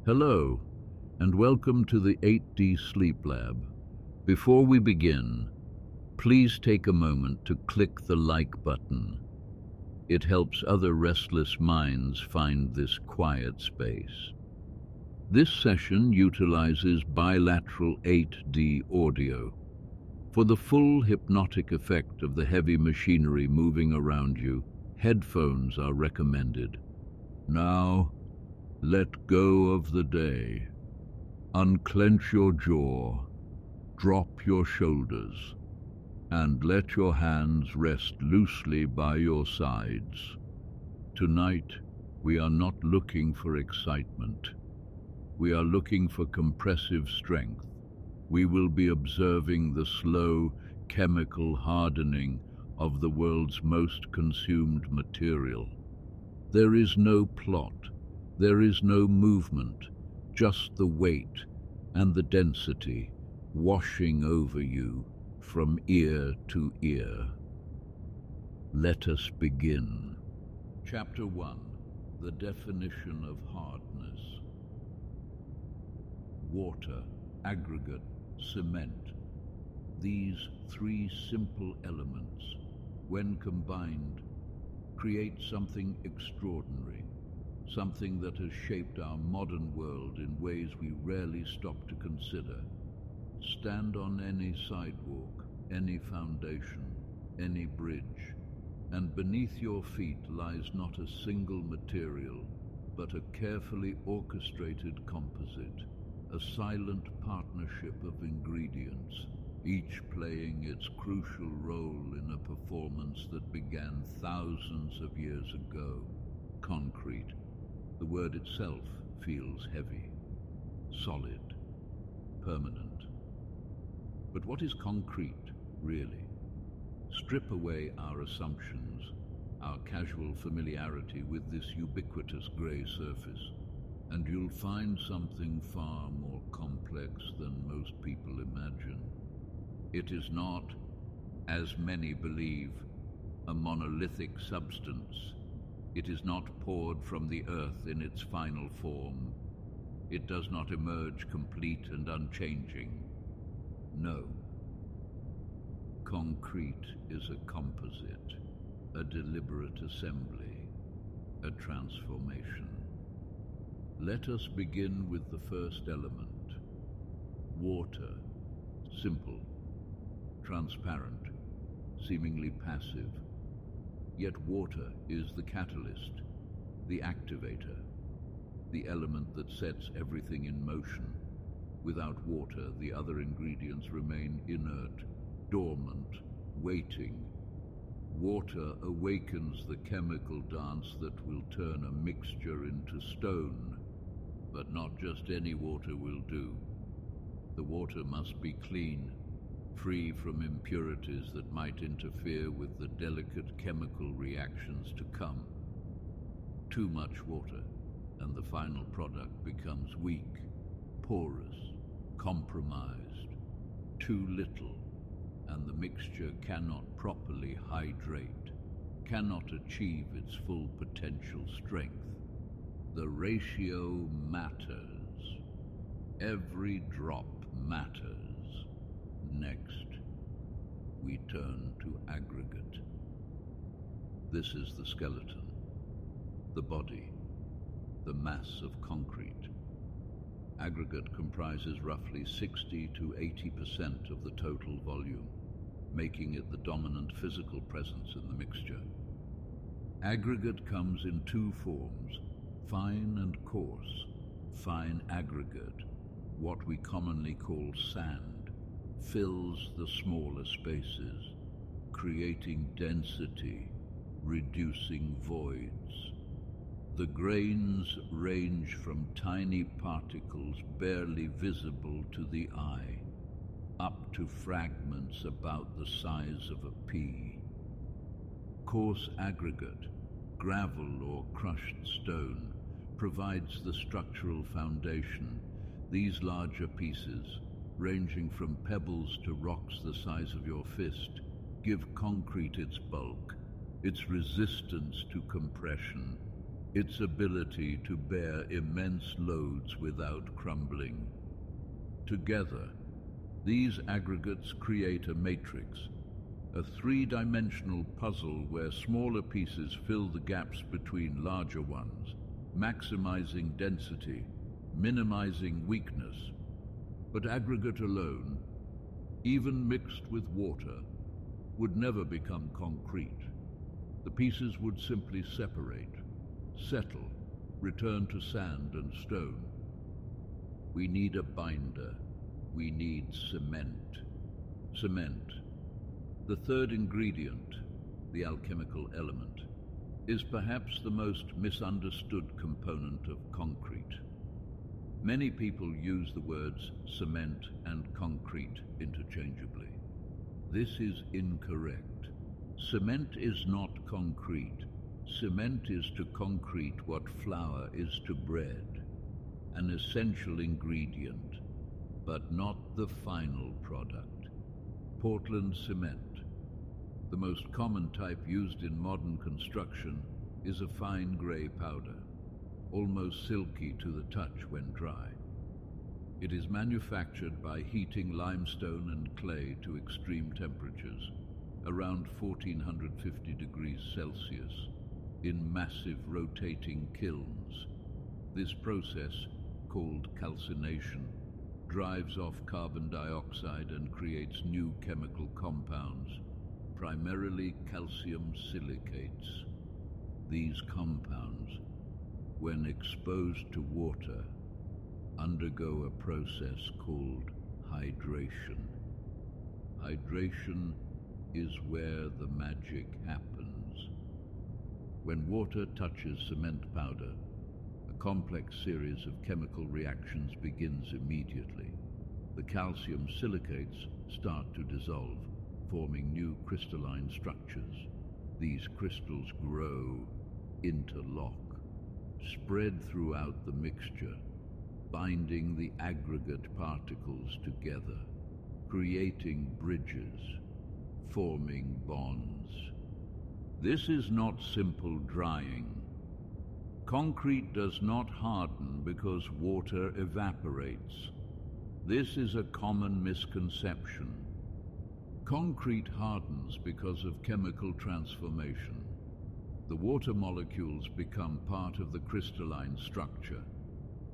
Hello, and welcome to the 8D Sleep Lab. Before we begin, please take a moment to click the like button. It helps other restless minds find this quiet space. This session utilizes bilateral 8D audio. For the full hypnotic effect of the heavy machinery moving around you, headphones are recommended. Now, let go of the day. Unclench your jaw, drop your shoulders, and let your hands rest loosely by your sides. Tonight, we are not looking for excitement. We are looking for compressive strength. We will be observing the slow, chemical hardening of the world's most consumed material. There is no plot. There is no movement, just the weight and the density washing over you from ear to ear. Let us begin. Chapter 1. The definition of hardness. Water, aggregate, cement. These three simple elements, when combined, create something extraordinary. Something that has shaped our modern world in ways we rarely stop to consider. Stand on any sidewalk, any foundation, any bridge, and beneath your feet lies not a single material, but a carefully orchestrated composite, a silent partnership of ingredients, each playing its crucial role in a performance that began thousands of years ago. Concrete. The word itself feels heavy, solid, permanent. But what is concrete, really? Strip away our assumptions, our casual familiarity with this ubiquitous grey surface, and you'll find something far more complex than most people imagine. It is not, as many believe, a monolithic substance. It is not poured from the earth in its final form. It does not emerge complete and unchanging. No. Concrete is a composite, a deliberate assembly, a transformation. Let us begin with the first element. Water. Simple, transparent, seemingly passive. Yet water is the catalyst, the activator, the element that sets everything in motion. Without water, the other ingredients remain inert, dormant, waiting. Water awakens the chemical dance that will turn a mixture into stone. But not just any water will do. The water must be clean, free from impurities that might interfere with the delicate chemical reactions to come. Too much water, and the final product becomes weak, porous, compromised. Too little, and the mixture cannot properly hydrate, cannot achieve its full potential strength. The ratio matters. Every drop matters. Next, we turn to aggregate. This is the skeleton, the body, the mass of concrete. Aggregate comprises roughly 60 to 80% of the total volume, making it the dominant physical presence in the mixture. Aggregate comes in two forms, fine and coarse. Fine aggregate, what we commonly call sand, fills the smaller spaces, creating density, reducing voids. The grains range from tiny particles barely visible to the eye, up to fragments about the size of a pea. Coarse aggregate, gravel or crushed stone, provides the structural foundation. These larger pieces, ranging from pebbles to rocks the size of your fist, give concrete its bulk, its resistance to compression, its ability to bear immense loads without crumbling. Together, these aggregates create a matrix, a three-dimensional puzzle where smaller pieces fill the gaps between larger ones, maximizing density, minimizing weakness. But aggregate alone, even mixed with water, would never become concrete. The pieces would simply separate, settle, return to sand and stone. We need a binder. We need cement. Cement, the third ingredient, the alchemical element, is perhaps the most misunderstood component of concrete. Many people use the words cement and concrete interchangeably. This is incorrect. Cement is not concrete. Cement is to concrete what flour is to bread, an essential ingredient, but not the final product. Portland cement, the most common type used in modern construction, is a fine grey powder, almost silky to the touch when dry. It is manufactured by heating limestone and clay to extreme temperatures, around 1450 degrees Celsius, in massive rotating kilns. This process, called calcination, drives off carbon dioxide and creates new chemical compounds, primarily calcium silicates. These compounds, when exposed to water, undergo a process called hydration. Hydration is where the magic happens. When water touches cement powder, a complex series of chemical reactions begins immediately. The calcium silicates start to dissolve, forming new crystalline structures. These crystals grow, interlock, spread throughout the mixture, binding the aggregate particles together, creating bridges, forming bonds. This is not simple drying. Concrete does not harden because water evaporates. This is a common misconception. Concrete hardens because of chemical transformation. The water molecules become part of the crystalline structure,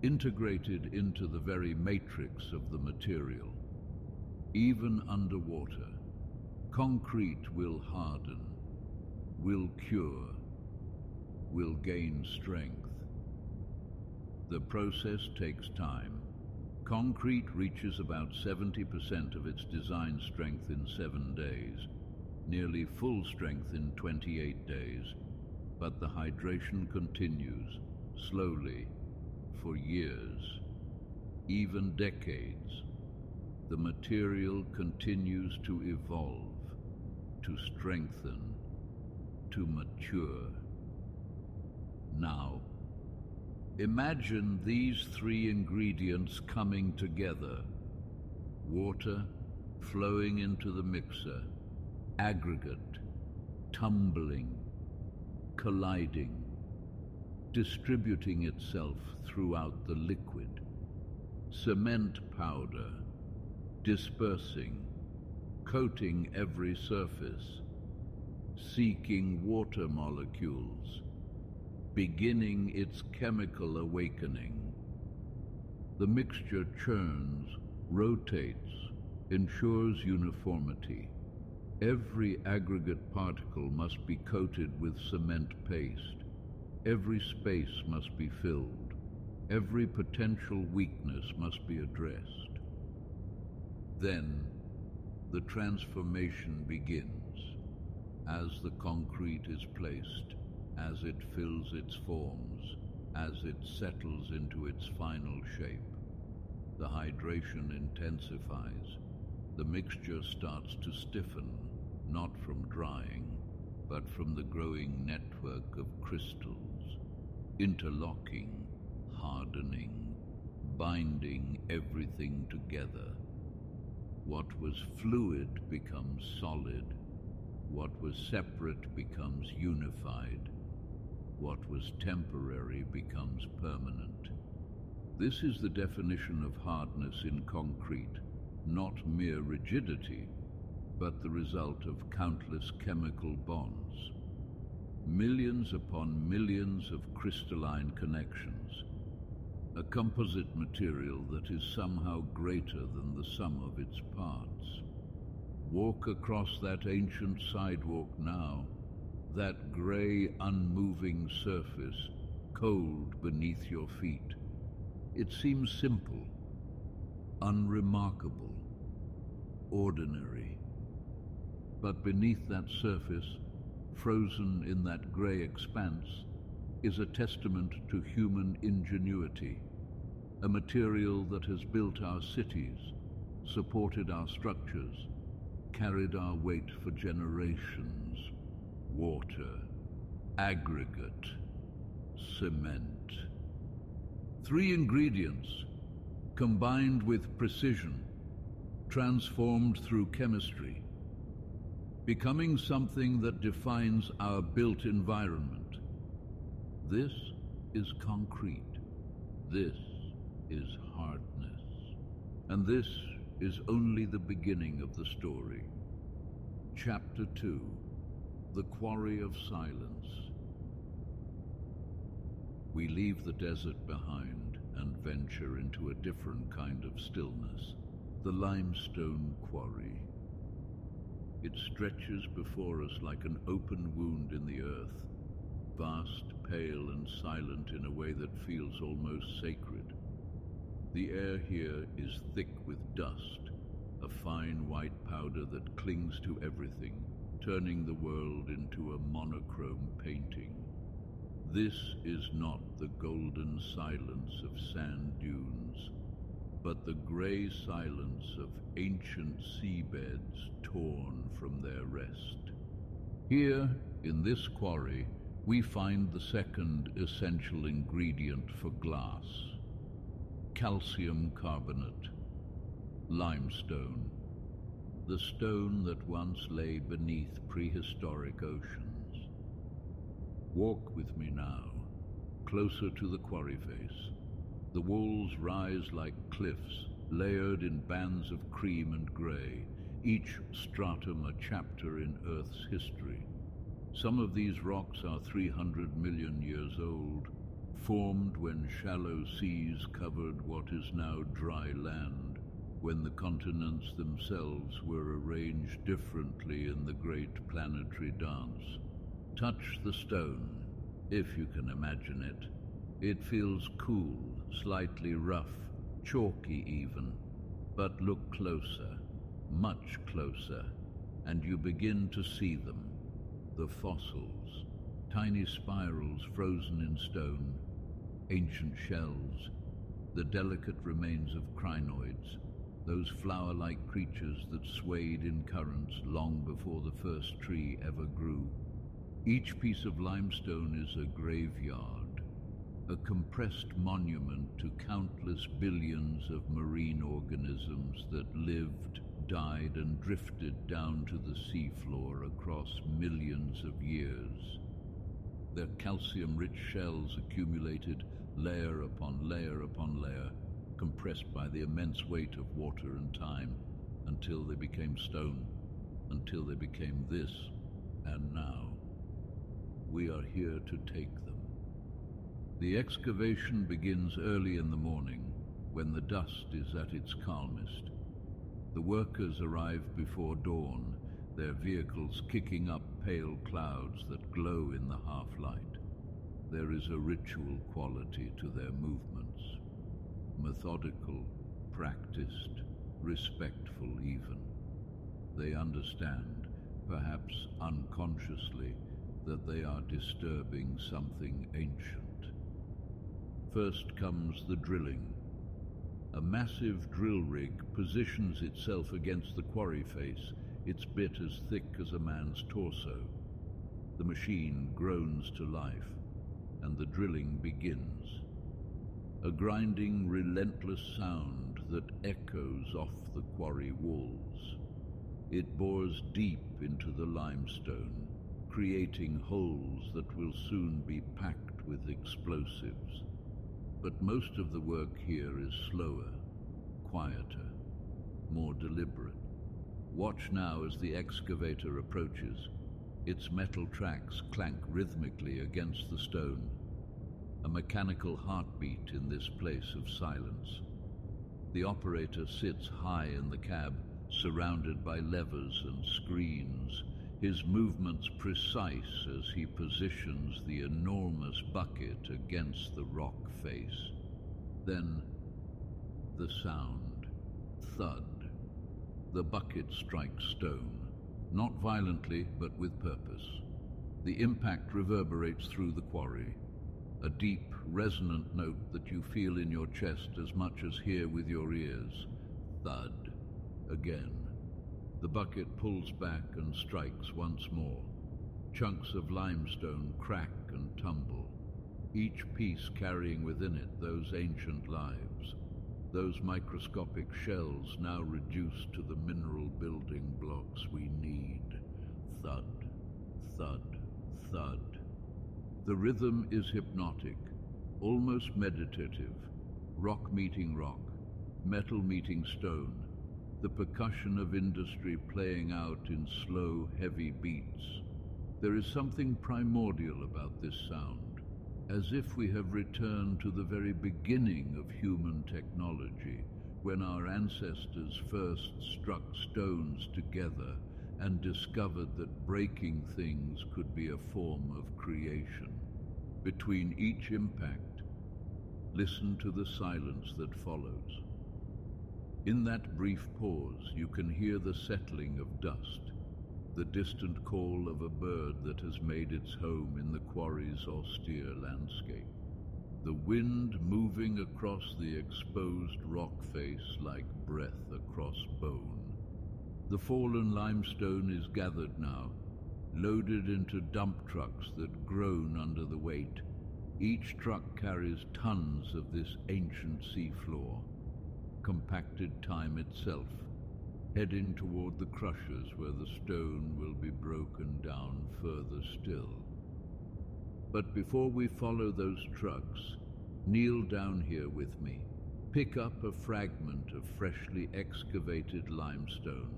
integrated into the very matrix of the material. Even underwater, concrete will harden, will cure, will gain strength. The process takes time. Concrete reaches about 70% of its design strength in 7 days, nearly full strength in 28 days, but the hydration continues, slowly, for years, even decades. The material continues to evolve, to strengthen, to mature. Now, imagine these three ingredients coming together: water flowing into the mixer, aggregate tumbling, colliding, distributing itself throughout the liquid, cement powder dispersing, coating every surface, seeking water molecules, beginning its chemical awakening. The mixture churns, rotates, ensures uniformity. Every aggregate particle must be coated with cement paste. Every space must be filled. Every potential weakness must be addressed. Then, the transformation begins. As the concrete is placed, as it fills its forms, as it settles into its final shape, the hydration intensifies. The mixture starts to stiffen, not from drying, but from the growing network of crystals, interlocking, hardening, binding everything together. What was fluid becomes solid. What was separate becomes unified. What was temporary becomes permanent. This is the definition of hardness in concrete, not mere rigidity, but the result of countless chemical bonds. Millions upon millions of crystalline connections. A composite material that is somehow greater than the sum of its parts. Walk across that ancient sidewalk now, that grey, unmoving surface, cold beneath your feet. It seems simple, unremarkable, ordinary. But beneath that surface, frozen in that grey expanse, is a testament to human ingenuity, a material that has built our cities, supported our structures, carried our weight for generations. Water, aggregate, cement. 3 ingredients, combined with precision, transformed through chemistry, becoming something that defines our built environment. This is concrete. This is hardness. And this is only the beginning of the story. Chapter 2. The Quarry of Silence. We leave the desert behind and venture into a different kind of stillness, the limestone quarry. It stretches before us like an open wound in the earth, vast, pale, and silent in a way that feels almost sacred. The air here is thick with dust, a fine white powder that clings to everything, turning the world into a monochrome painting. This is not the golden silence of sand dunes, but the grey silence of ancient seabeds torn from their rest. Here, in this quarry, we find the second essential ingredient for glass: calcium carbonate, limestone, the stone that once lay beneath prehistoric oceans. Walk with me now, closer to the quarry face. The walls rise like cliffs, layered in bands of cream and grey, each stratum a chapter in Earth's history. Some of these rocks are 300 million years old, formed when shallow seas covered what is now dry land, when the continents themselves were arranged differently in the great planetary dance. Touch the stone, if you can imagine it. It feels cool, slightly rough, chalky even. But look closer, much closer, and you begin to see them. The fossils, tiny spirals frozen in stone, ancient shells, the delicate remains of crinoids, those flower-like creatures that swayed in currents long before the first tree ever grew. Each piece of limestone is a graveyard, a compressed monument to countless billions of marine organisms that lived, died, and drifted down to the seafloor across millions of years. Their calcium-rich shells accumulated layer upon layer upon layer, compressed by the immense weight of water and time, until they became stone, until they became this, and now. We are here to take them. The excavation begins early in the morning, when the dust is at its calmest. The workers arrive before dawn, their vehicles kicking up pale clouds that glow in the half-light. There is a ritual quality to their movements, methodical, practiced, respectful even. They understand, perhaps unconsciously, that they are disturbing something ancient. First comes the drilling. A massive drill rig positions itself against the quarry face, its bit as thick as a man's torso. The machine groans to life, and the drilling begins. A grinding, relentless sound that echoes off the quarry walls. It bores deep into the limestone, creating holes that will soon be packed with explosives. But most of the work here is slower, quieter, more deliberate. Watch now as the excavator approaches. Its metal tracks clank rhythmically against the stone, a mechanical heartbeat in this place of silence. The operator sits high in the cab, surrounded by levers and screens, his movements precise as he positions the enormous bucket against the rock face. Then, the sound. Thud. The bucket strikes stone, not violently, but with purpose. The impact reverberates through the quarry, a deep, resonant note that you feel in your chest as much as hear with your ears. Thud. Again. The bucket pulls back and strikes once more. Chunks of limestone crack and tumble, each piece carrying within it those ancient lives, those microscopic shells now reduced to the mineral building blocks we need. Thud, thud, thud. The rhythm is hypnotic, almost meditative. Rock meeting rock, metal meeting stone, the percussion of industry playing out in slow, heavy beats. There is something primordial about this sound, as if we have returned to the very beginning of human technology, when our ancestors first struck stones together and discovered that breaking things could be a form of creation. Between each impact, listen to the silence that follows. In that brief pause, you can hear the settling of dust, the distant call of a bird that has made its home in the quarry's austere landscape. The wind moving across the exposed rock face like breath across bone. The fallen limestone is gathered now, loaded into dump trucks that groan under the weight. Each truck carries tons of this ancient seafloor, compacted time itself, heading toward the crushers where the stone will be broken down further still. But before we follow those trucks, kneel down here with me. Pick up a fragment of freshly excavated limestone.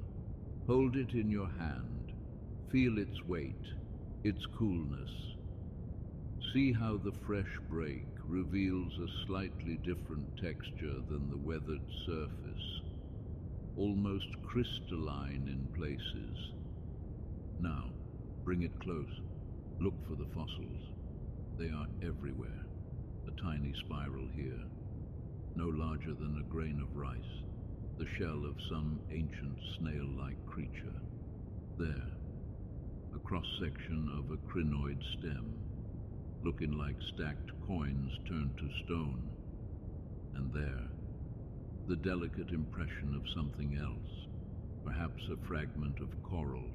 Hold it in your hand. Feel its weight, its coolness. See how the fresh break reveals a slightly different texture than the weathered surface, almost crystalline in places. Now, bring it close. Look for the fossils. They are everywhere. A tiny spiral here, no larger than a grain of rice, the shell of some ancient snail-like creature. There, a cross-section of a crinoid stem, looking like stacked coins turned to stone. And there, the delicate impression of something else, perhaps a fragment of coral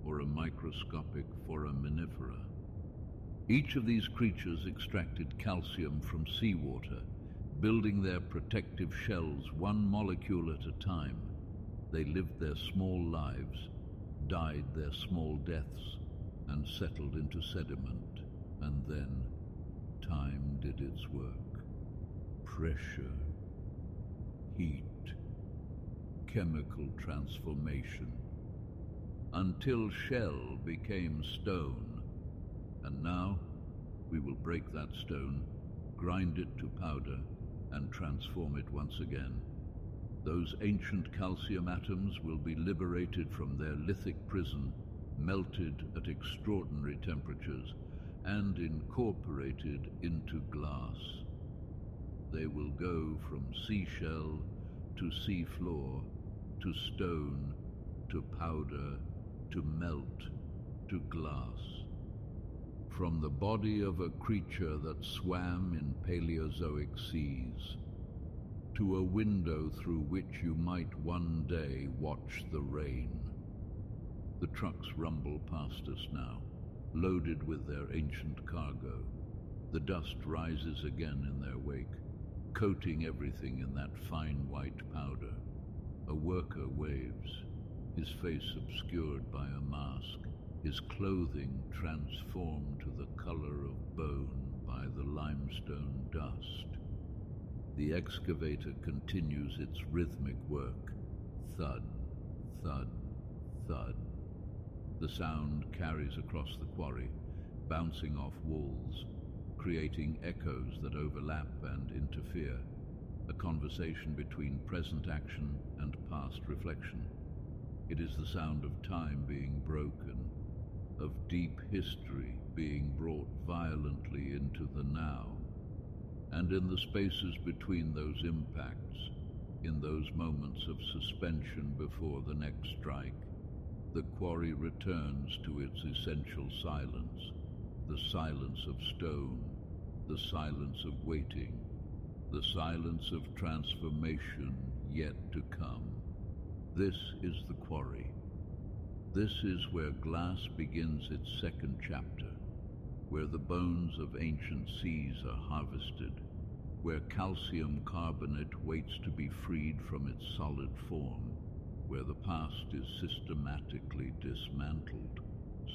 or a microscopic foraminifera. Each of these creatures extracted calcium from seawater, building their protective shells one molecule at a time. They lived their small lives, died their small deaths, and settled into sediment. And then, time did its work. Pressure, heat, chemical transformation, until shell became stone. And now, we will break that stone, grind it to powder, and transform it once again. Those ancient calcium atoms will be liberated from their lithic prison, melted at extraordinary temperatures, and incorporated into glass. They will go from seashell to seafloor, to stone, to powder, to melt, to glass. From the body of a creature that swam in Paleozoic seas, to a window through which you might one day watch the rain. The trucks rumble past us now, loaded with their ancient cargo. The dust rises again in their wake, coating everything in that fine white powder. A worker waves, his face obscured by a mask. his clothing transformed to the color of bone by the limestone dust. The excavator continues its rhythmic work. Thud, thud, thud. The sound carries across the quarry, bouncing off walls, creating echoes that overlap and interfere, a conversation between present action and past reflection. It is the sound of time being broken, of deep history being brought violently into the now. And in the spaces between those impacts, in those moments of suspension before the next strike, the quarry returns to its essential silence, the silence of stone, the silence of waiting, the silence of transformation yet to come. This is the quarry. This is where glass begins its second chapter, where the bones of ancient seas are harvested, where calcium carbonate waits to be freed from its solid form, where the past is systematically dismantled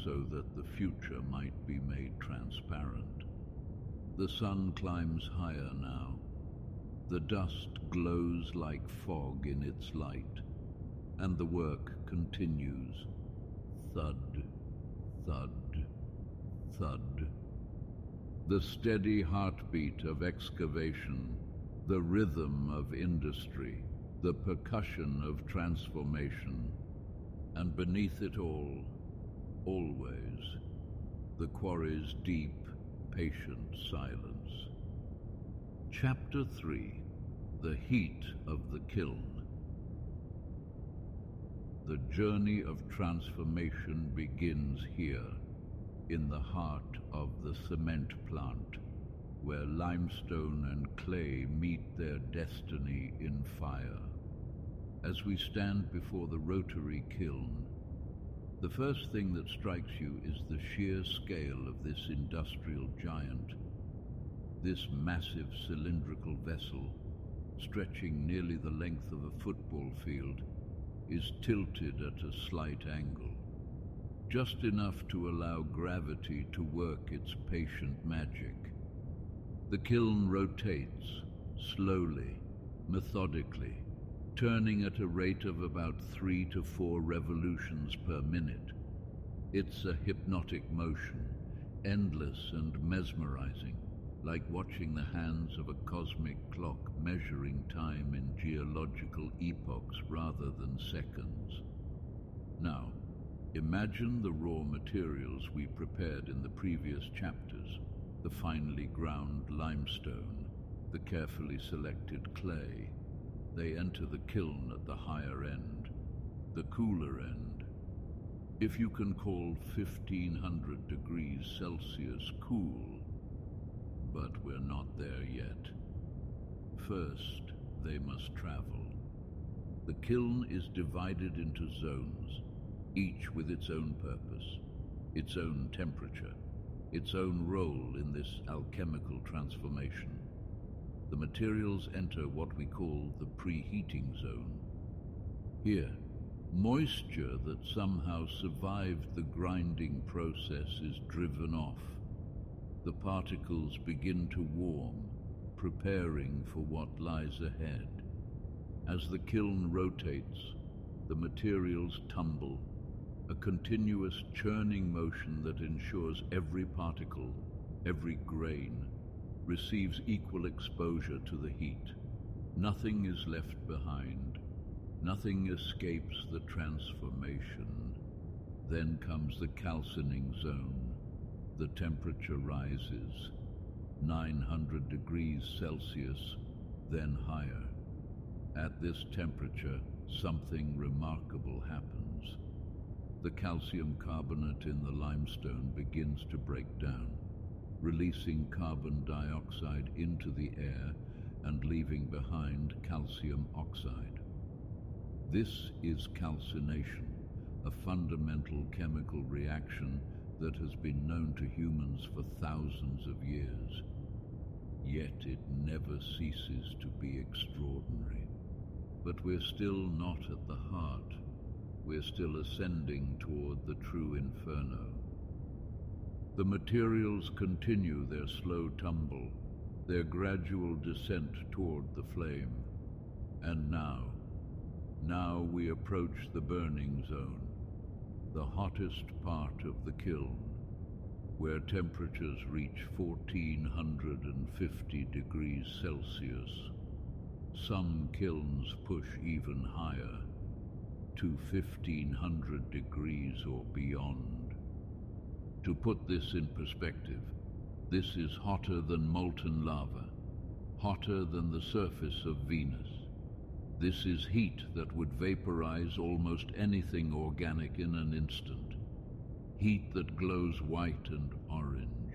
so that the future might be made transparent. The sun climbs higher now. The dust glows like fog in its light, and the work continues. Thud, thud, thud. The steady heartbeat of excavation, the rhythm of industry, the percussion of transformation, and beneath it all, always, the quarry's deep, patient silence. Chapter 3. The Heat of the Kiln. The journey of transformation begins here, in the heart of the cement plant, where limestone and clay meet their destiny in fire. As we stand before the rotary kiln, the first thing that strikes you is the sheer scale of this industrial giant. This massive cylindrical vessel, stretching nearly the length of a football field, is tilted at a slight angle, just enough to allow gravity to work its patient magic. The kiln rotates, slowly, methodically, turning at a rate of about 3 to 4 revolutions per minute. It's a hypnotic motion, endless and mesmerizing, like watching the hands of a cosmic clock measuring time in geological epochs rather than seconds. Now, imagine the raw materials we prepared in the previous chapters, the finely ground limestone, the carefully selected clay. They enter the kiln at the higher end, the cooler end. If you can call 1500 degrees Celsius cool, but we're not there yet. First, they must travel. The kiln is divided into zones, each with its own purpose, its own temperature, its own role in this alchemical transformation. The materials enter what we call the preheating zone. Here, moisture that somehow survived the grinding process is driven off. The particles begin to warm, preparing for what lies ahead. As the kiln rotates, the materials tumble, a continuous churning motion that ensures every particle, every grain, receives equal exposure to the heat. Nothing is left behind. Nothing escapes the transformation. Then comes the calcining zone. The temperature rises, 900 degrees Celsius, then higher. At this temperature, something remarkable happens. The calcium carbonate in the limestone begins to break down, releasing carbon dioxide into the air and leaving behind calcium oxide. This is calcination, a fundamental chemical reaction that has been known to humans for thousands of years. Yet it never ceases to be extraordinary. But we're still not at the heart. we're still ascending toward the true inferno. The materials continue their slow tumble, their gradual descent toward the flame. And now we approach the burning zone, the hottest part of the kiln, where temperatures reach 1450 degrees Celsius. Some kilns push even higher, to 1500 degrees or beyond. To put this in perspective, this is hotter than molten lava, hotter than the surface of Venus. This is heat that would vaporize almost anything organic in an instant. Heat that glows white and orange,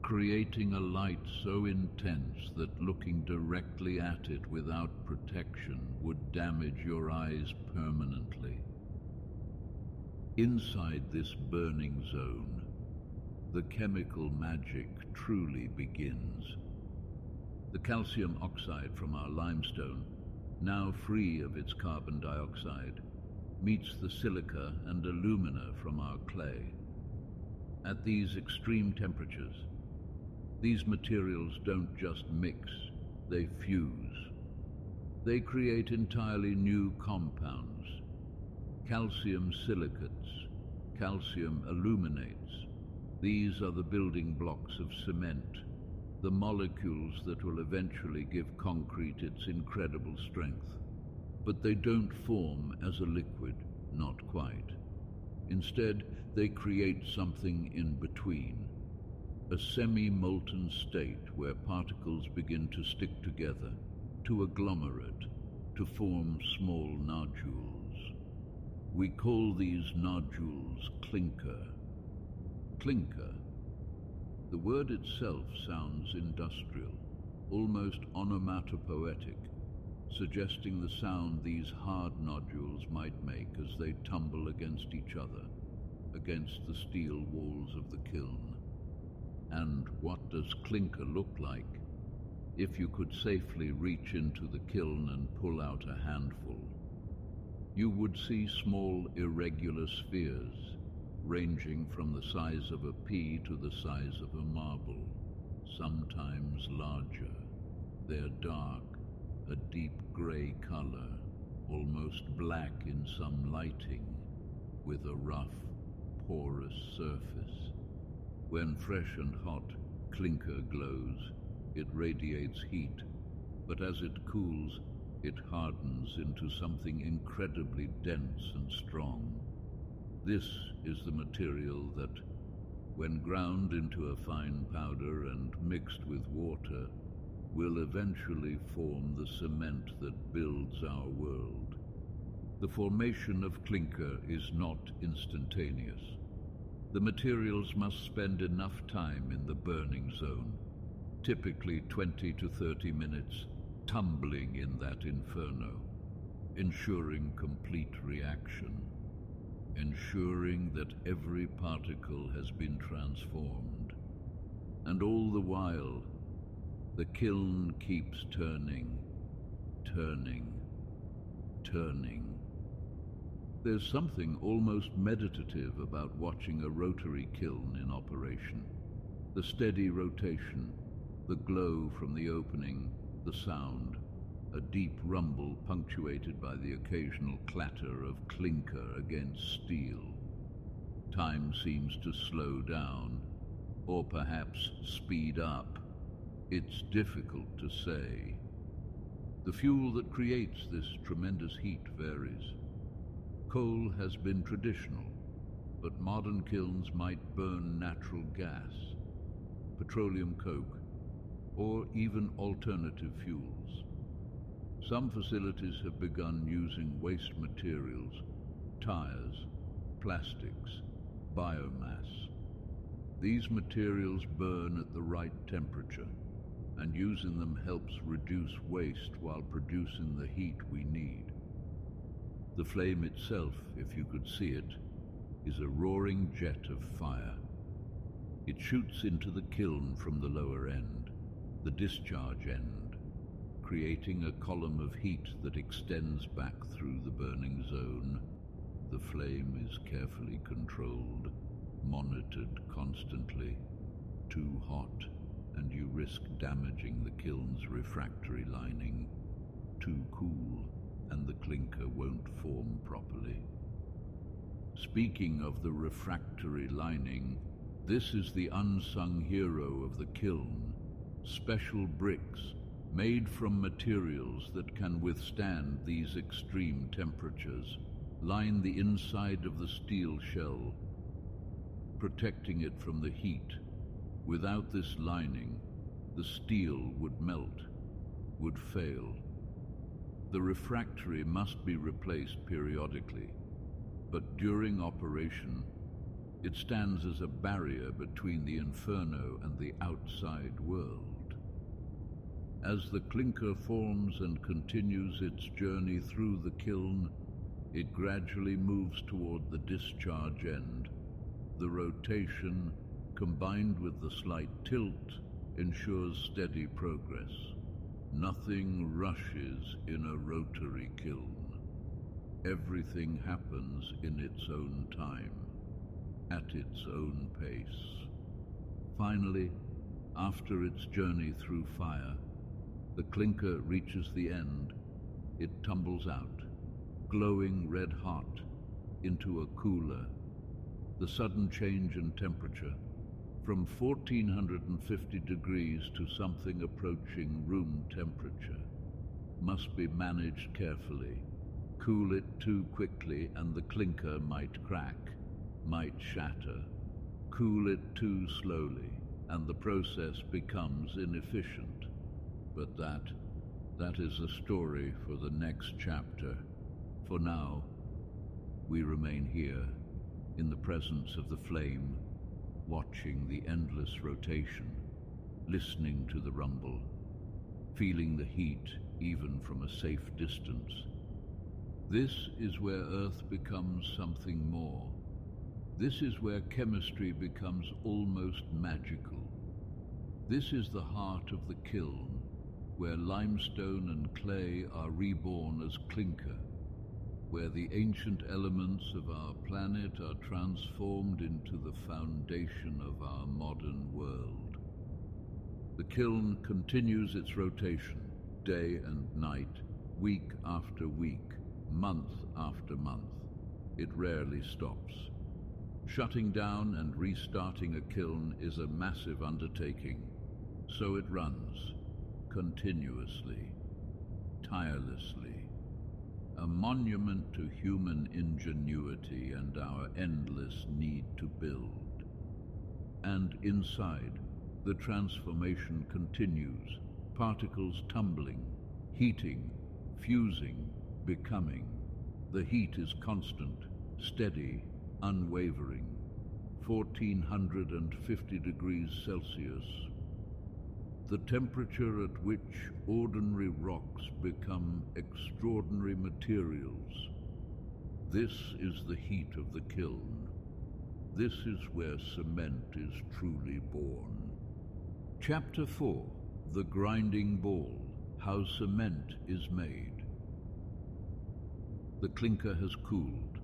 creating a light so intense that looking directly at it without protection would damage your eyes permanently. Inside this burning zone, the chemical magic truly begins. The calcium oxide from our limestone, now free of its carbon dioxide, meets the silica and alumina from our clay. At these extreme temperatures, these materials don't just mix, they fuse. They create entirely new compounds: calcium silicates, calcium aluminates. These are the building blocks of cement, the molecules that will eventually give concrete its incredible strength. But they don't form as a liquid, not quite. Instead, they create something in between, a semi-molten state where particles begin to stick together, to agglomerate, to form small nodules. We call these nodules clinker. Clinker. The word itself sounds industrial, almost onomatopoetic, suggesting the sound these hard nodules might make as they tumble against each other, against the steel walls of the kiln. And what does clinker look like? If you could safely reach into the kiln and pull out a handful, you would see small irregular spheres, ranging from the size of a pea to the size of a marble, sometimes larger. They're dark, a deep gray color, almost black in some lighting, with a rough, porous surface. When fresh and hot, clinker glows. It radiates heat, but as it cools, it hardens into something incredibly dense and strong. This is the material that, when ground into a fine powder and mixed with water, will eventually form the cement that builds our world. The formation of clinker is not instantaneous. The materials must spend enough time in the burning zone, typically 20 to 30 minutes, tumbling in that inferno, ensuring complete reaction, ensuring that every particle has been transformed. And all the while, the kiln keeps turning, turning, turning. There's something almost meditative about watching a rotary kiln in operation. The steady rotation, the glow from the opening, the sound, a deep rumble punctuated by the occasional clatter of clinker against steel. Time seems to slow down, or perhaps speed up. It's difficult to say. The fuel that creates this tremendous heat varies. Coal has been traditional, but modern kilns might burn natural gas, petroleum coke, or even alternative fuels. Some facilities have begun using waste materials, tires, plastics, biomass. These materials burn at the right temperature, and using them helps reduce waste while producing the heat we need. The flame itself, if you could see it, is a roaring jet of fire. It shoots into the kiln from the lower end, the discharge end, creating a column of heat that extends back through the burning zone. The flame is carefully controlled, monitored constantly. Too hot, and you risk damaging the kiln's refractory lining. Too cool, and the clinker won't form properly. Speaking of the refractory lining, this is the unsung hero of the kiln. Special bricks made from materials that can withstand these extreme temperatures line the inside of the steel shell, protecting it from the heat. Without this lining, the steel would melt, would fail. The refractory must be replaced periodically, but during operation, it stands as a barrier between the inferno and the outside world. As the clinker forms and continues its journey through the kiln, it gradually moves toward the discharge end. The rotation, combined with the slight tilt, ensures steady progress. Nothing rushes in a rotary kiln. Everything happens in its own time, at its own pace. Finally, after its journey through fire, the clinker reaches the end. It tumbles out, glowing red hot, into a cooler. The sudden change in temperature, from 1450 degrees to something approaching room temperature, must be managed carefully. Cool it too quickly and the clinker might crack, might shatter. Cool it too slowly and the process becomes inefficient. But that is a story for the next chapter. For now, we remain here, in the presence of the flame, watching the endless rotation, listening to the rumble, feeling the heat even from a safe distance. This is where Earth becomes something more. This is where chemistry becomes almost magical. This is the heart of the kiln, where limestone and clay are reborn as clinker, where the ancient elements of our planet are transformed into the foundation of our modern world. The kiln continues its rotation, day and night, week after week, month after month. It rarely stops. Shutting down and restarting a kiln is a massive undertaking, so it runs, continuously, tirelessly. A monument to human ingenuity and our endless need to build. And inside, the transformation continues, particles tumbling, heating, fusing, becoming. The heat is constant, steady, unwavering, 1450 degrees Celsius. The temperature at which ordinary rocks become extraordinary materials. This is the heat of the kiln. This is where cement is truly born. Chapter 4. The Grinding Ball, How Cement is Made. The clinker has cooled.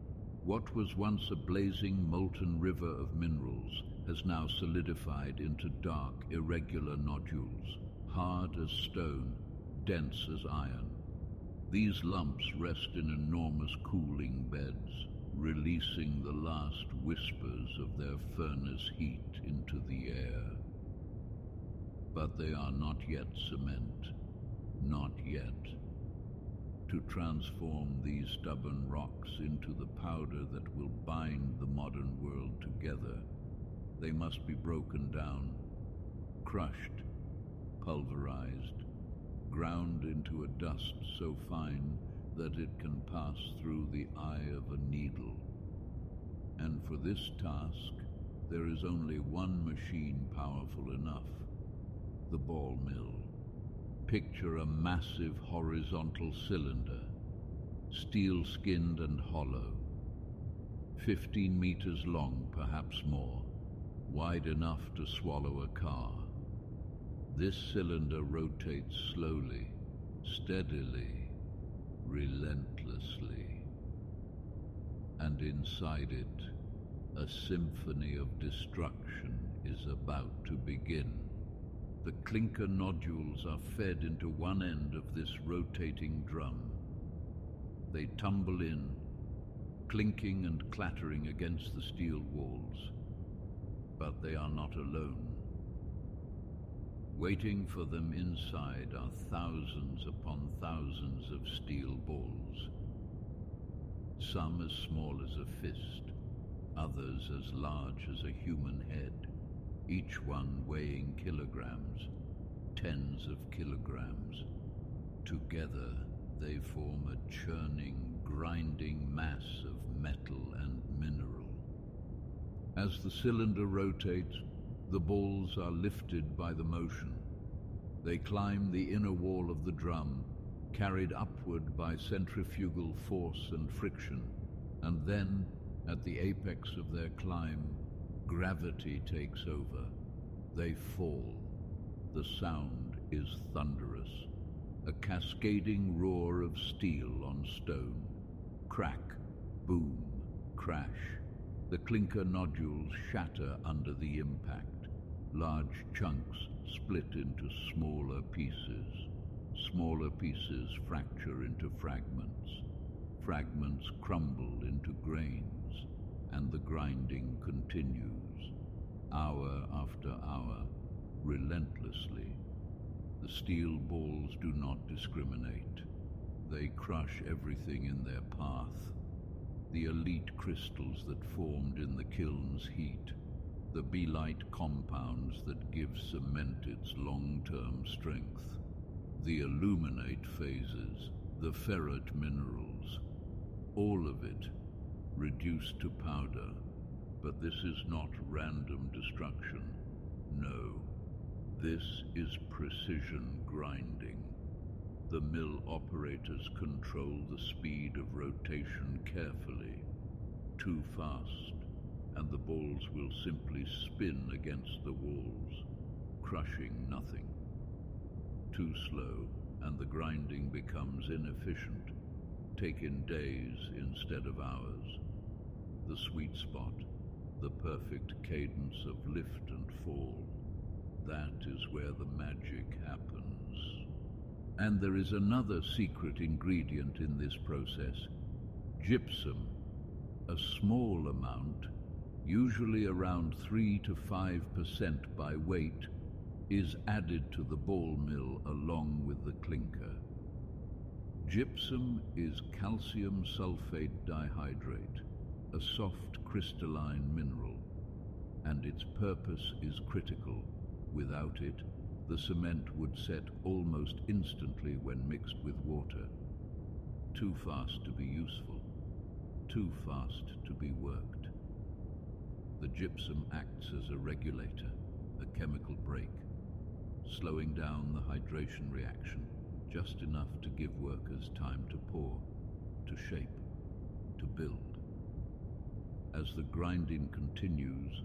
What was once a blazing molten river of minerals has now solidified into dark, irregular nodules, hard as stone, dense as iron. These lumps rest in enormous cooling beds, releasing the last whispers of their furnace heat into the air. But they are not yet cement, not yet. To transform these stubborn rocks into the powder that will bind the modern world together, they must be broken down, crushed, pulverized, ground into a dust so fine that it can pass through the eye of a needle. And for this task, there is only one machine powerful enough: the ball mill. Picture a massive horizontal cylinder, steel-skinned and hollow, 15 meters long, perhaps more, wide enough to swallow a car. This cylinder rotates slowly, steadily, relentlessly. And and inside it, a symphony of destruction is about to begin. The clinker nodules are fed into one end of this rotating drum. They tumble in, clinking and clattering against the steel walls. But they are not alone. Waiting for them inside are thousands upon thousands of steel balls. Some as small as a fist, others as large as a human head, each one weighing kilograms, tens of kilograms. Together they form a churning, grinding mass of metal and mineral. As the cylinder rotates, the balls are lifted by the motion. They climb the inner wall of the drum, carried upward by centrifugal force and friction, and then, at the apex of their climb, gravity takes over. They fall. The sound is thunderous, a cascading roar of steel on stone. Crack, boom, crash. The clinker nodules shatter under the impact. Large chunks split into smaller pieces. Smaller pieces fracture into fragments. Fragments crumble into grains, and the grinding continues, hour after hour, relentlessly. The steel balls do not discriminate. They crush everything in their path. The elite crystals that formed in the kiln's heat, the belite compounds that give cement its long-term strength, the illuminate phases, the ferrite minerals, all of it reduced to powder. But this is not random destruction. No, this is precision grinding. The mill operators control the speed of rotation carefully. Too fast, and the balls will simply spin against the walls, crushing nothing. Too slow, and the grinding becomes inefficient, taking days instead of hours. The sweet spot, the perfect cadence of lift and fall, that is where the magic happens. And there is another secret ingredient in this process: gypsum. A small amount, usually around 3 to 5% by weight, is added to the ball mill along with the clinker. Gypsum is calcium sulfate dihydrate, a soft crystalline mineral, and its purpose is critical. Without it, the cement would set almost instantly when mixed with water. Too fast to be useful, too fast to be worked. The gypsum acts as a regulator, a chemical brake, slowing down the hydration reaction just enough to give workers time to pour, to shape, to build. As the grinding continues,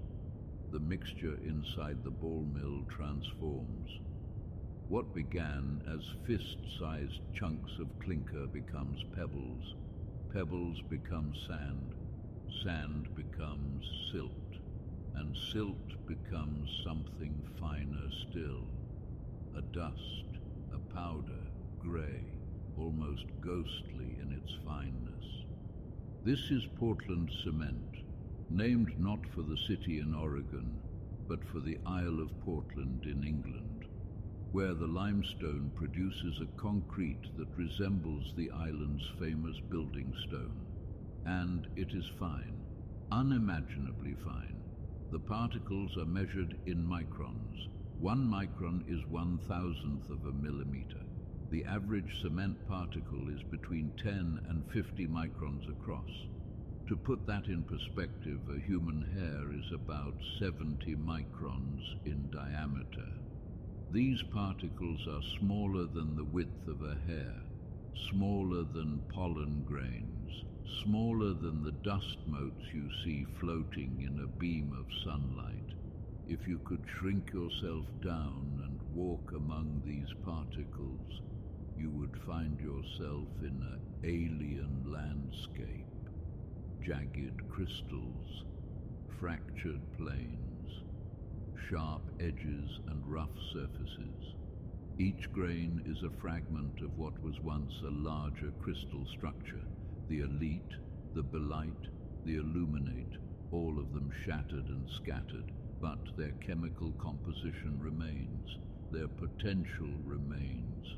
the mixture inside the ball mill transforms. What began as fist-sized chunks of clinker becomes pebbles, pebbles become sand, sand becomes silt, and silt becomes something finer still, a dust, a powder, grey, almost ghostly in its fineness. This is Portland cement, named not for the city in Oregon, but for the Isle of Portland in England, where the limestone produces a concrete that resembles the island's famous building stone. And it is fine, unimaginably fine. The particles are measured in microns. 1 micron is 1,000th of a millimeter. The average cement particle is between 10 and 50 microns across. To put that in perspective, a human hair is about 70 microns in diameter. These particles are smaller than the width of a hair, smaller than pollen grains, smaller than the dust motes you see floating in a beam of sunlight. If you could shrink yourself down and walk among these particles, you would find yourself in an alien landscape. jagged crystals, fractured planes, sharp edges and rough surfaces. Each grain is a fragment of what was once a larger crystal structure, the elite, the belite, the illuminate, all of them shattered and scattered, but their chemical composition remains, their potential remains.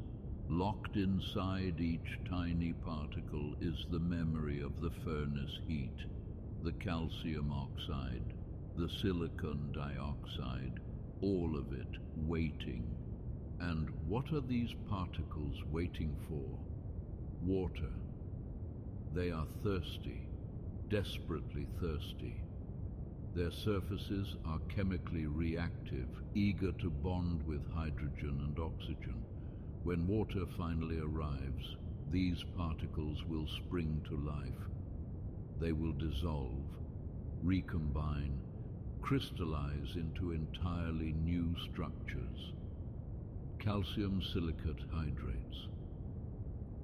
Locked inside each tiny particle is the memory of the furnace heat, the calcium oxide, the silicon dioxide, all of it waiting. And what are these particles waiting for? Water. They are thirsty, desperately thirsty. Their surfaces are chemically reactive, eager to bond with hydrogen and oxygen. When water finally arrives, these particles will spring to life. They will dissolve, recombine, crystallize into entirely new structures. Calcium silicate hydrates,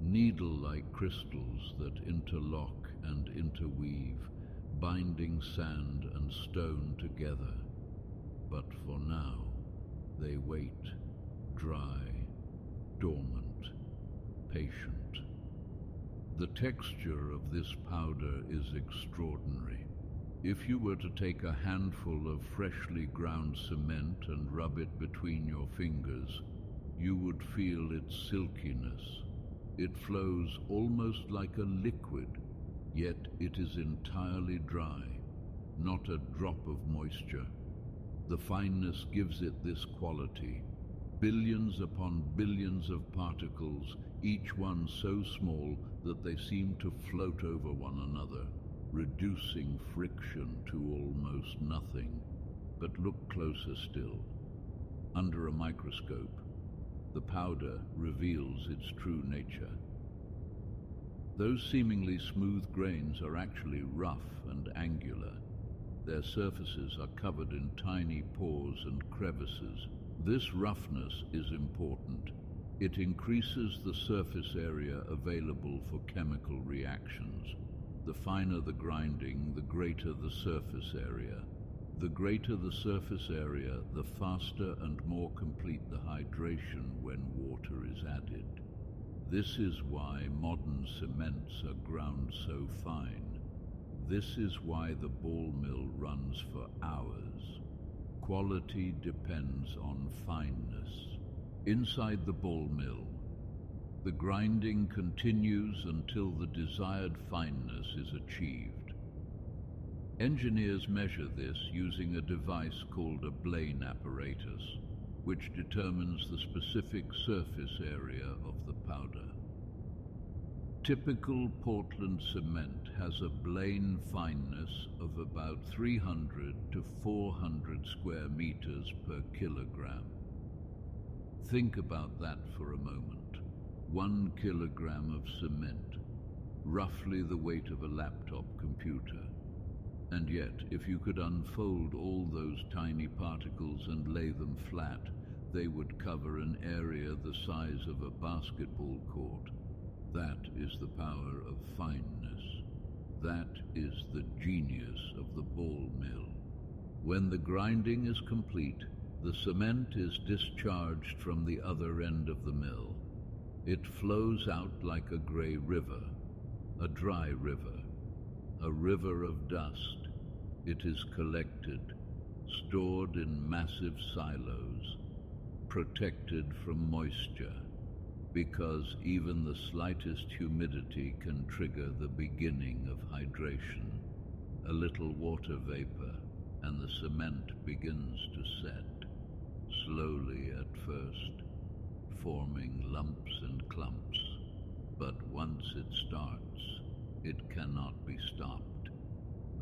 needle-like crystals that interlock and interweave, binding sand and stone together. But for now, they wait, dry, dormant, patient. The texture of this powder is extraordinary. If you were to take a handful of freshly ground cement and rub it between your fingers, you would feel its silkiness. It flows almost like a liquid, yet it is entirely dry, not a drop of moisture. The fineness gives it this quality. Billions upon billions of particles, each one so small that they seem to float over one another, reducing friction to almost nothing. But look closer still. Under a microscope, the powder reveals its true nature. Those seemingly smooth grains are actually rough and angular. Their surfaces are covered in tiny pores and crevices. This roughness is important. It increases the surface area available for chemical reactions. The finer the grinding, the greater the surface area. The greater the surface area, the faster and more complete the hydration when water is added. This is why modern cements are ground so fine. This is why the ball mill runs for hours. Quality depends on fineness. Inside the ball mill, the grinding continues until the desired fineness is achieved. Engineers measure this using a device called a Blaine apparatus, which determines the specific surface area of the powder. Typical Portland cement has a Blaine fineness of about 300 to 400 square meters per kilogram. Think about that for a moment. 1 kilogram of cement, roughly the weight of a laptop computer. And yet, if you could unfold all those tiny particles and lay them flat, they would cover an area the size of a basketball court. That is the power of fineness. That is the genius of the ball mill. When the grinding is complete, the cement is discharged from the other end of the mill. It flows out like a gray river, a dry river, a river of dust. It is collected, stored in massive silos, protected from moisture, because even the slightest humidity can trigger the beginning of hydration. A little water vapor, and the cement begins to set, slowly at first, forming lumps and clumps. But once it starts, it cannot be stopped.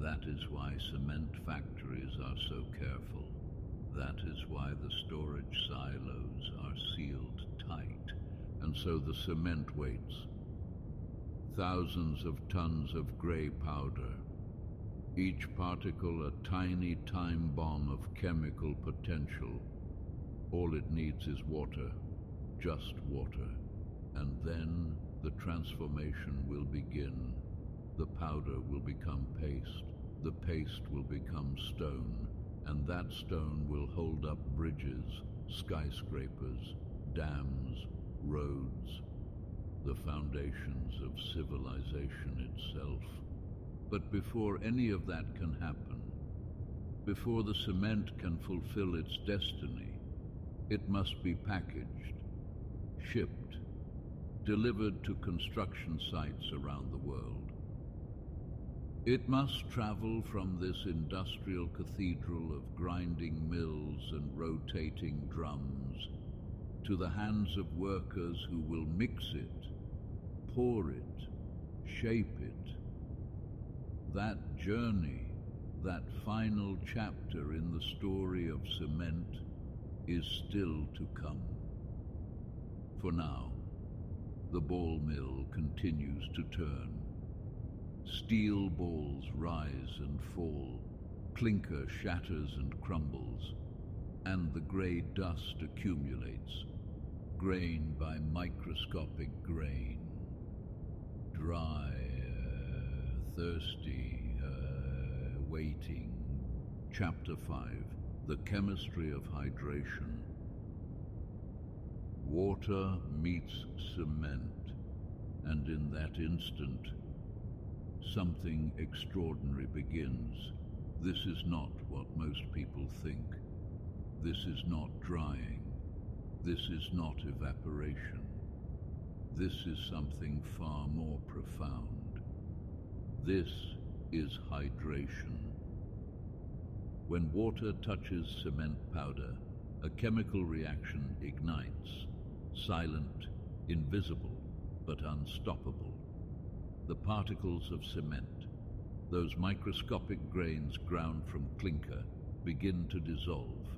That is why cement factories are so careful. That is why the storage silos are sealed tight, and so the cement waits. Thousands of tons of gray powder, each particle a tiny time bomb of chemical potential. All it needs is water, just water, and then the transformation will begin. The powder will become paste, the paste will become stone, and that stone will hold up bridges, skyscrapers, dams, roads, the foundations of civilization itself. But before any of that can happen, before the cement can fulfill its destiny, it must be packaged, shipped, delivered to construction sites around the world. It must travel from this industrial cathedral of grinding mills and rotating drums to the hands of workers who will mix it, pour it, shape it. That journey, that final chapter in the story of cement, is still to come. For now, the ball mill continues to turn. Steel balls rise and fall, clinker shatters and crumbles, and the grey dust accumulates, grain by microscopic grain. Dry, thirsty, waiting. Chapter 5, The Chemistry of Hydration. Water meets cement, and in that instant, something extraordinary begins. This is not what most people think. This is not drying. This is not evaporation. This is something far more profound. This is hydration. When water touches cement powder, a chemical reaction ignites, silent, invisible, but unstoppable. The particles of cement, those microscopic grains ground from clinker, begin to dissolve.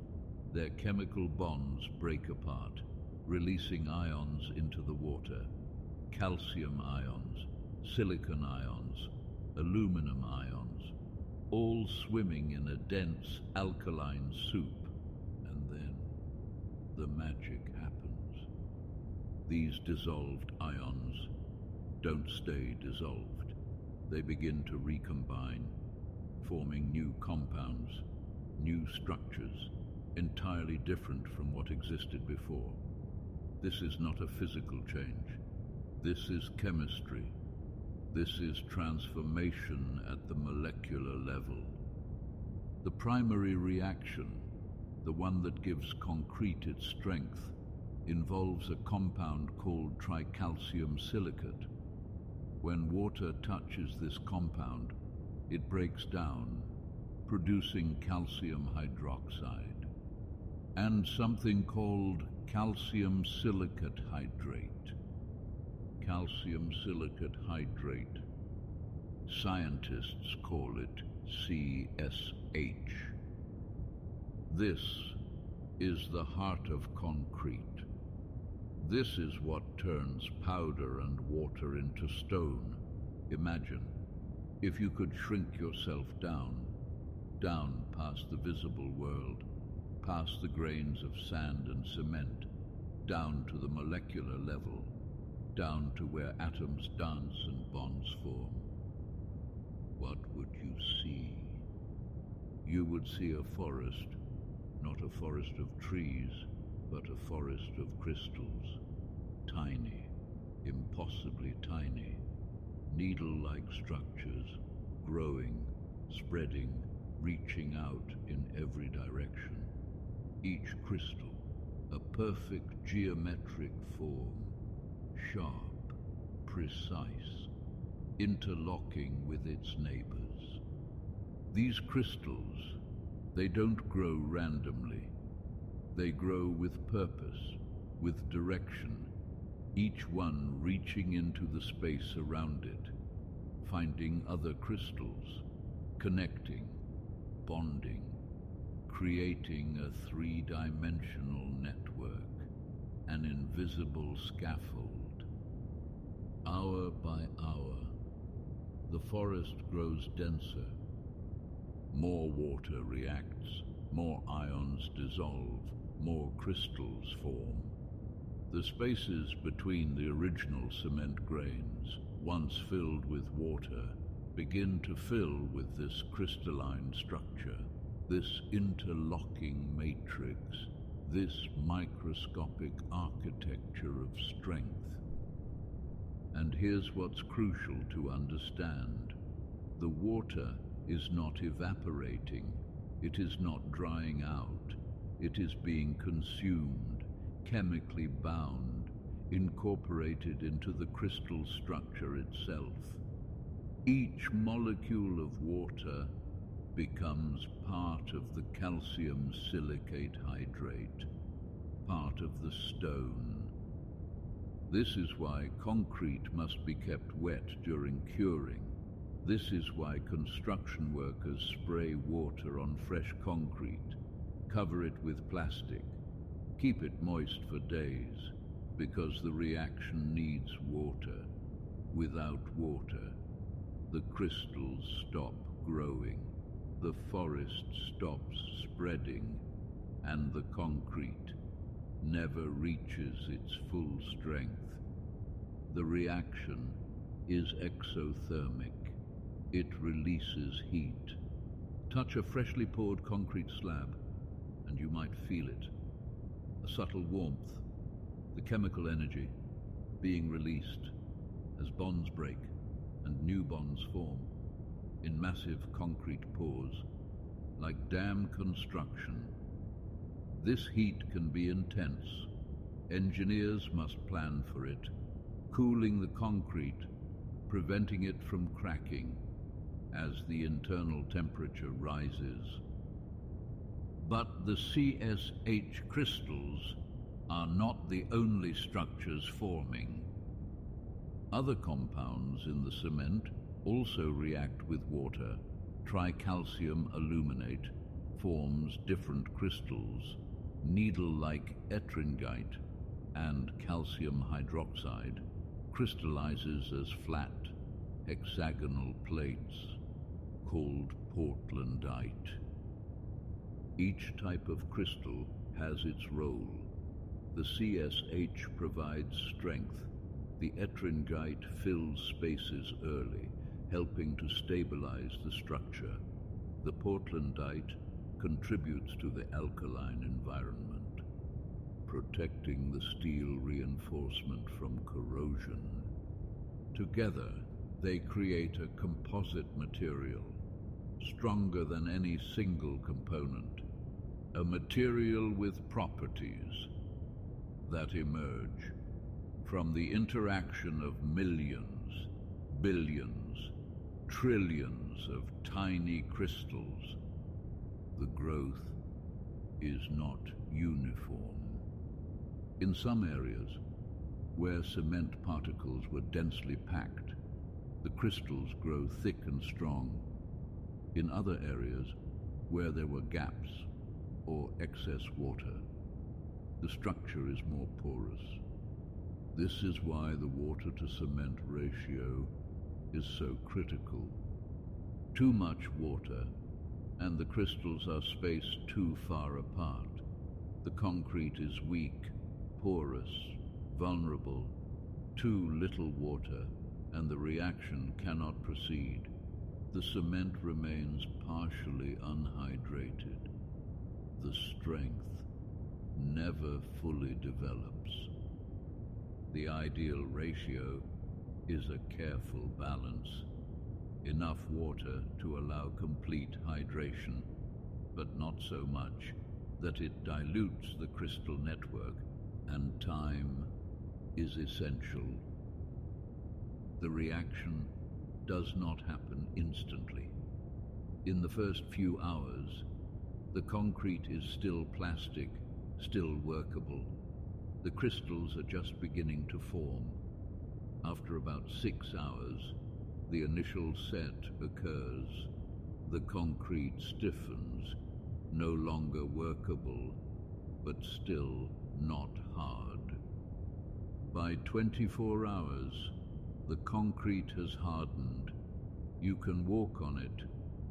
Their chemical bonds break apart, releasing ions into the water: calcium ions, silicon ions, aluminum ions, all swimming in a dense alkaline soup. And then the magic happens. These dissolved ions don't stay dissolved. They begin to recombine, forming new compounds, new structures, entirely different from what existed before. This is not a physical change. This is chemistry. This is transformation at the molecular level. The primary reaction, the one that gives concrete its strength, involves a compound called tricalcium silicate. When water touches this compound, it breaks down, producing calcium hydroxide, and something called calcium silicate hydrate. Calcium silicate hydrate. Scientists call it CSH. This is the heart of concrete. This is what turns powder and water into stone. Imagine if you could shrink yourself down past the visible world, past the grains of sand and cement, down to the molecular level, down to where atoms dance and bonds form. What would you see? You would see a forest, not a forest of trees, but a forest of crystals, tiny, impossibly tiny, needle-like structures, growing, spreading, reaching out in every direction. Each crystal, a perfect geometric form, sharp, precise, interlocking with its neighbors. These crystals, they don't grow randomly. They grow with purpose, with direction, each one reaching into the space around it, finding other crystals, connecting, bonding, creating a three-dimensional network, an invisible scaffold. Hour by hour, the forest grows denser. More water reacts, more ions dissolve, more crystals form. The spaces between the original cement grains, once filled with water, begin to fill with this crystalline structure, this interlocking matrix, this microscopic architecture of strength. And here's what's crucial to understand. The water is not evaporating, it is not drying out, it is being consumed, chemically bound, incorporated into the crystal structure itself. Each molecule of water becomes part of the calcium silicate hydrate, part of the stone. This is why concrete must be kept wet during curing. This is why construction workers spray water on fresh concrete, cover it with plastic, keep it moist for days, because the reaction needs water. Without water, the crystals stop growing, the forest stops spreading, and the concrete never reaches its full strength. The reaction is exothermic. It releases heat. Touch a freshly poured concrete slab, and you might feel it. A subtle warmth, the chemical energy being released as bonds break and new bonds form in massive concrete pours, like dam construction. This heat can be intense. Engineers must plan for it, cooling the concrete, preventing it from cracking as the internal temperature rises. But the CSH crystals are not the only structures forming. Other compounds in the cement also react with water. Tricalcium aluminate forms different crystals. Needle-like ettringite and calcium hydroxide crystallizes as flat, hexagonal plates called portlandite. Each type of crystal has its role. The CSH provides strength. The ettringite fills spaces early, helping to stabilize the structure. The portlandite contributes to the alkaline environment, protecting the steel reinforcement from corrosion. Together, they create a composite material, stronger than any single component, a material with properties that emerge from the interaction of millions, billions, trillions of tiny crystals. The growth is not uniform. In some areas, where cement particles were densely packed, the crystals grow thick and strong. In other areas, where there were gaps or excess water, the structure is more porous. This is why the water-to-cement ratio is so critical. Too much water, and the crystals are spaced too far apart. The concrete is weak, porous, vulnerable. Too little water, and the reaction cannot proceed. The cement remains partially unhydrated. The strength never fully develops. The ideal ratio is a careful balance. Enough water to allow complete hydration, but not so much that it dilutes the crystal network, and time is essential. The reaction does not happen instantly. In the first few hours, the concrete is still plastic, still workable. The crystals are just beginning to form. After about 6 hours, the initial set occurs. The concrete stiffens, no longer workable, but still not hard. By 24 hours, the concrete has hardened. You can walk on it,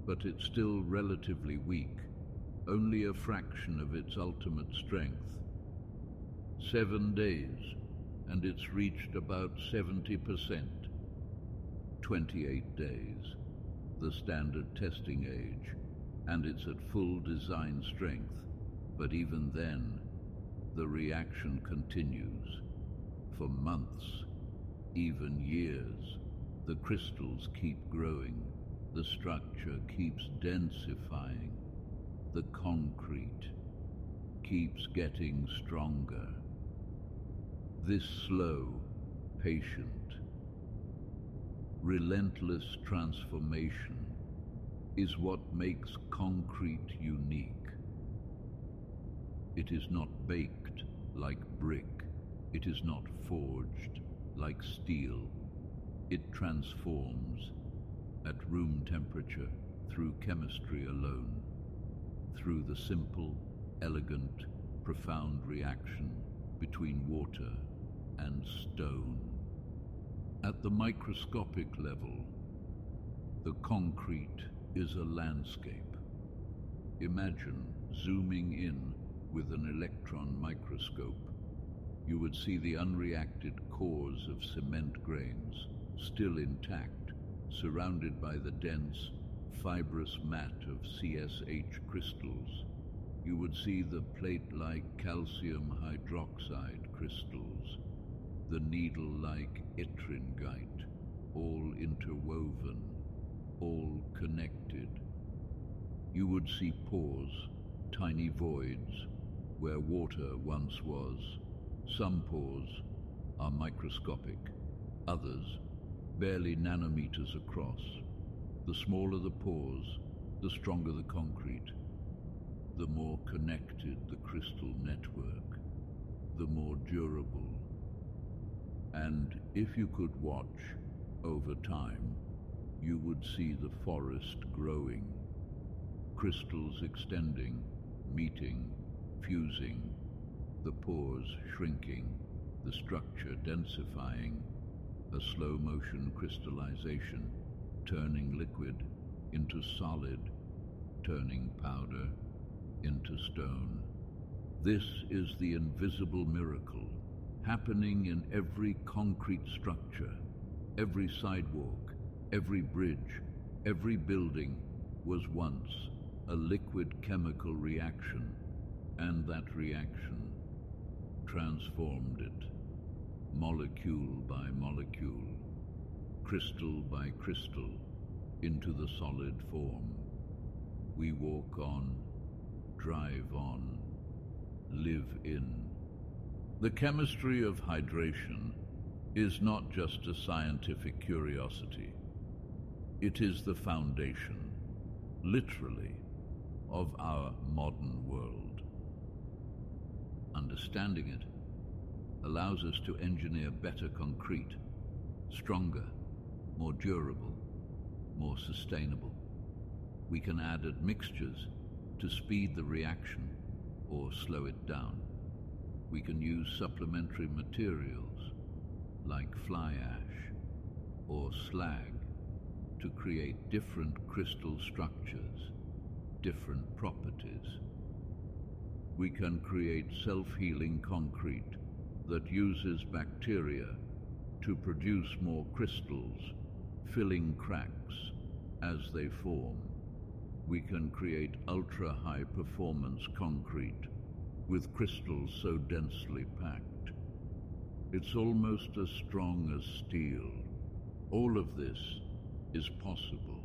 but it's still relatively weak, only a fraction of its ultimate strength. 7 days, and it's reached about 70%. 28 days, the standard testing age, and it's at full design strength. But even then, the reaction continues. For months, even years, the crystals keep growing, the structure keeps densifying, the concrete keeps getting stronger. This slow, patient, relentless transformation is what makes concrete unique. It is not baked like brick. It is not forged like steel. It transforms at room temperature through chemistry alone, through the simple, elegant, profound reaction between water and stone. At the microscopic level, the concrete is a landscape. Imagine zooming in with an electron microscope. You would see the unreacted cores of cement grains, still intact, surrounded by the dense, fibrous mat of CSH crystals. You would see the plate-like calcium hydroxide crystals, the needle-like yttringite, all interwoven, all connected. You would see pores, tiny voids, where water once was. Some pores are microscopic, others barely nanometers across. The smaller the pores, the stronger the concrete. The more connected the crystal network, the more durable. And if you could watch over time, you would see the forest growing, crystals extending, meeting, fusing, the pores shrinking, the structure densifying, a slow-motion crystallization, turning liquid into solid, turning powder into stone. This is the invisible miracle happening in every concrete structure. Every sidewalk, every bridge, every building was once a liquid chemical reaction, and that reaction transformed it, molecule by molecule, crystal by crystal, into the solid form. We walk on, drive on, live in. The chemistry of hydration is not just a scientific curiosity. It is the foundation, literally, of our modern world. Understanding it allows us to engineer better concrete, stronger, more durable, more sustainable. We can add admixtures to speed the reaction or slow it down. We can use supplementary materials like fly ash or slag to create different crystal structures, different properties. We can create self-healing concrete that uses bacteria to produce more crystals, filling cracks as they form. We can create ultra-high performance concrete with crystals so densely packed. It's almost as strong as steel. All of this is possible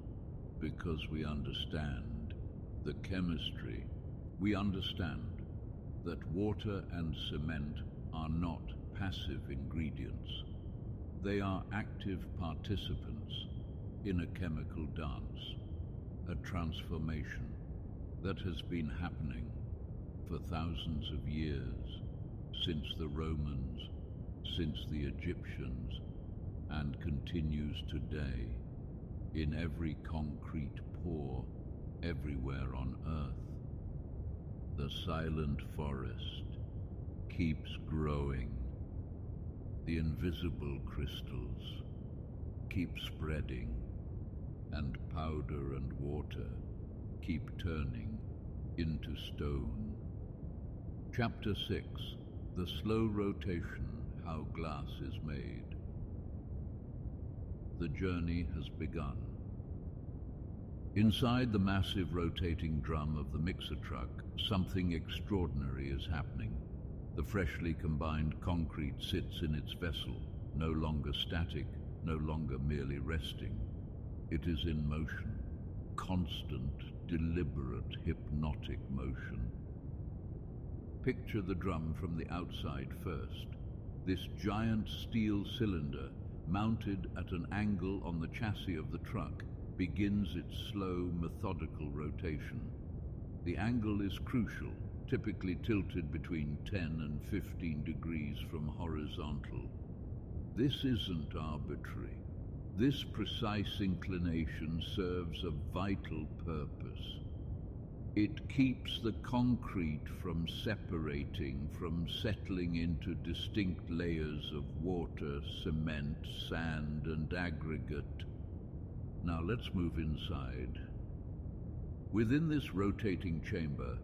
because we understand the chemistry. We understand that water and cement are not passive ingredients. They are active participants in a chemical dance, a transformation that has been happening for thousands of years, since the Romans, since the Egyptians, and continues today in every concrete pore everywhere on Earth. The silent forest keeps growing. The invisible crystals keep spreading, and powder and water keep turning into stone. Chapter 6. The slow rotation, how glass is made. The journey has begun. Inside the massive rotating drum of the mixer truck, something extraordinary is happening. The freshly combined concrete sits in its vessel, no longer static, no longer merely resting. It is in motion, constant, deliberate, hypnotic motion. Picture the drum from the outside first. This giant steel cylinder, mounted at an angle on the chassis of the truck, begins its slow, methodical rotation. The angle is crucial, typically tilted between 10 and 15 degrees from horizontal. This isn't arbitrary. This precise inclination serves a vital purpose. It keeps the concrete from separating, from settling into distinct layers of water, cement, sand, and aggregate. Now let's move inside. Within this rotating chamber,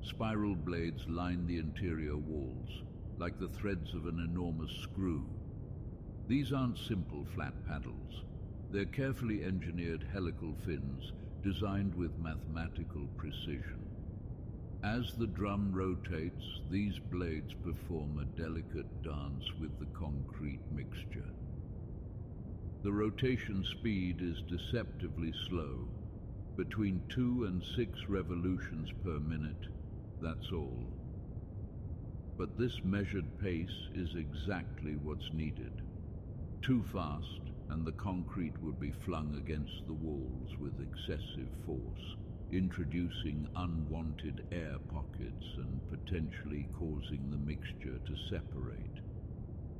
spiral blades line the interior walls, like the threads of an enormous screw. These aren't simple flat paddles. They're carefully engineered helical fins designed with mathematical precision. As the drum rotates, these blades perform a delicate dance with the concrete mixture. The rotation speed is deceptively slow, between 2 and 6 revolutions per minute, that's all. But this measured pace is exactly what's needed. Too fast, and the concrete would be flung against the walls with excessive force, introducing unwanted air pockets and potentially causing the mixture to separate.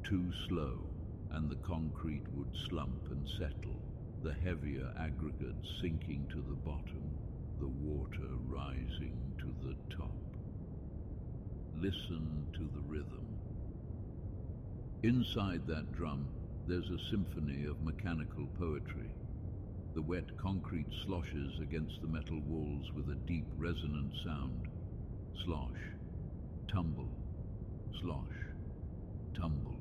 Too slow, and the concrete would slump and settle, the heavier aggregates sinking to the bottom, the water rising to the top. Listen to the rhythm. Inside that drum, there's a symphony of mechanical poetry. The wet concrete sloshes against the metal walls with a deep resonant sound. Slosh, tumble, slosh, tumble.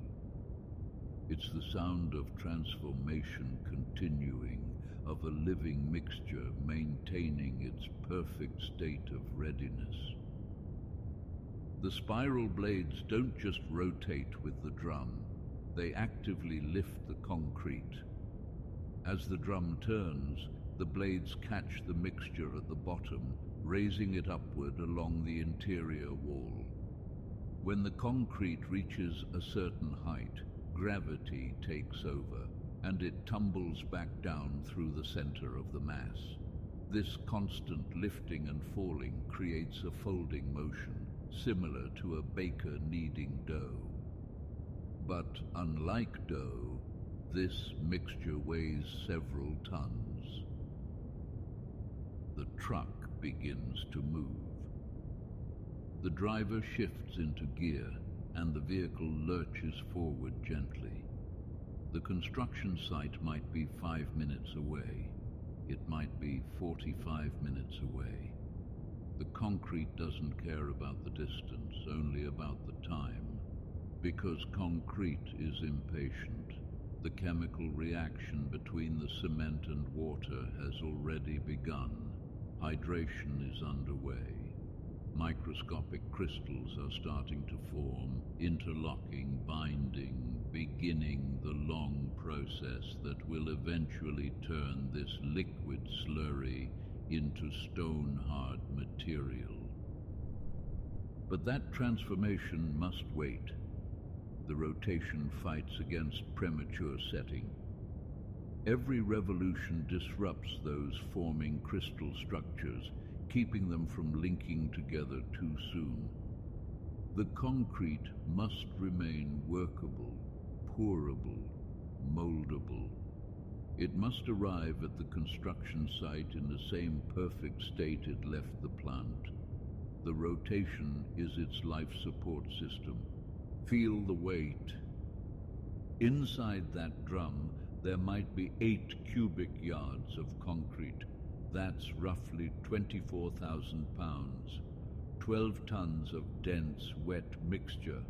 It's the sound of transformation continuing, of a living mixture maintaining its perfect state of readiness. The spiral blades don't just rotate with the drum, they actively lift the concrete. As the drum turns, the blades catch the mixture at the bottom, raising it upward along the interior wall. When the concrete reaches a certain height, gravity takes over, and it tumbles back down through the center of the mass. This constant lifting and falling creates a folding motion, similar to a baker kneading dough. But unlike dough, this mixture weighs several tons. The truck begins to move. The driver shifts into gear, and the vehicle lurches forward gently. The construction site might be 5 minutes away. It might be 45 minutes away. The concrete doesn't care about the distance, only about the time. Because concrete is impatient. The chemical reaction between the cement and water has already begun. Hydration is underway. Microscopic crystals are starting to form, interlocking, binding, beginning the long process that will eventually turn this liquid slurry into stone-hard material. But that transformation must wait. The rotation fights against premature setting. Every revolution disrupts those forming crystal structures, keeping them from linking together too soon. The concrete must remain workable, pourable, moldable. It must arrive at the construction site in the same perfect state it left the plant. The rotation is its life support system. Feel the weight. Inside that drum, there might be 8 cubic yards of concrete. That's roughly 24,000 pounds, 12 tons of dense, wet mixture.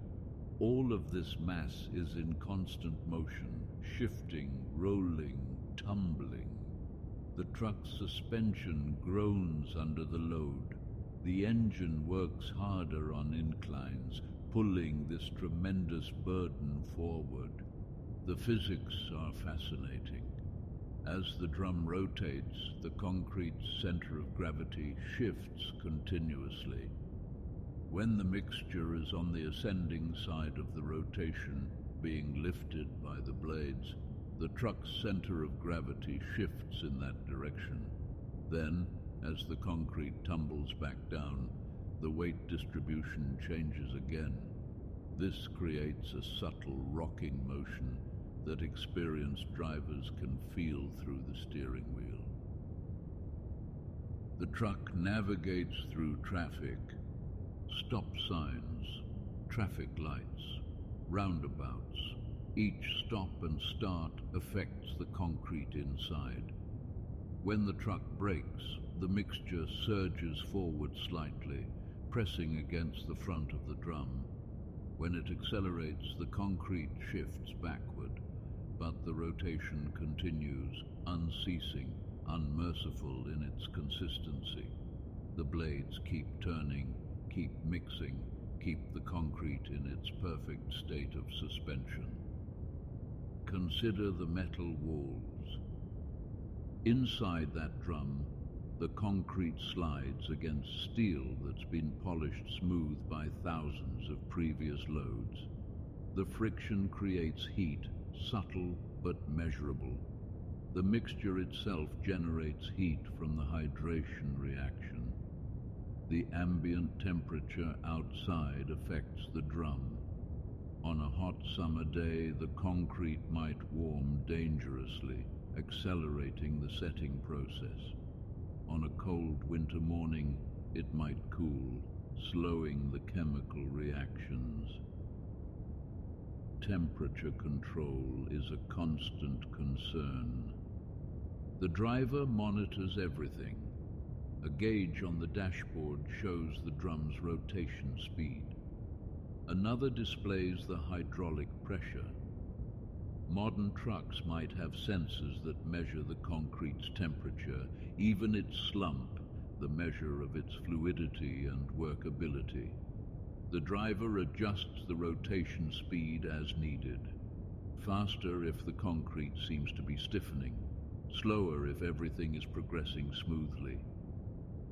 All of this mass is in constant motion, shifting, rolling, tumbling. The truck's suspension groans under the load. The engine works harder on inclines, pulling this tremendous burden forward. The physics are fascinating. As the drum rotates, the concrete's center of gravity shifts continuously. When the mixture is on the ascending side of the rotation, being lifted by the blades, the truck's center of gravity shifts in that direction. Then, as the concrete tumbles back down, the weight distribution changes again. This creates a subtle rocking motion that experienced drivers can feel through the steering wheel. The truck navigates through traffic, stop signs, traffic lights, roundabouts. Each stop and start affects the concrete inside. When the truck brakes, the mixture surges forward slightly, pressing against the front of the drum. When it accelerates, the concrete shifts backward, but the rotation continues, unceasing, unmerciful in its consistency. The blades keep turning, keep mixing, keep the concrete in its perfect state of suspension. Consider the metal walls. Inside that drum, the concrete slides against steel that's been polished smooth by thousands of previous loads. The friction creates heat, subtle but measurable. The mixture itself generates heat from the hydration reaction. The ambient temperature outside affects the drum. On a hot summer day, the concrete might warm dangerously, accelerating the setting process. On a cold winter morning, it might cool, slowing the chemical reactions. Temperature control is a constant concern. The driver monitors everything. A gauge on the dashboard shows the drum's rotation speed. Another displays the hydraulic pressure. Modern trucks might have sensors that measure the concrete's temperature, even its slump, the measure of its fluidity and workability. The driver adjusts the rotation speed as needed. Faster if the concrete seems to be stiffening, slower if everything is progressing smoothly.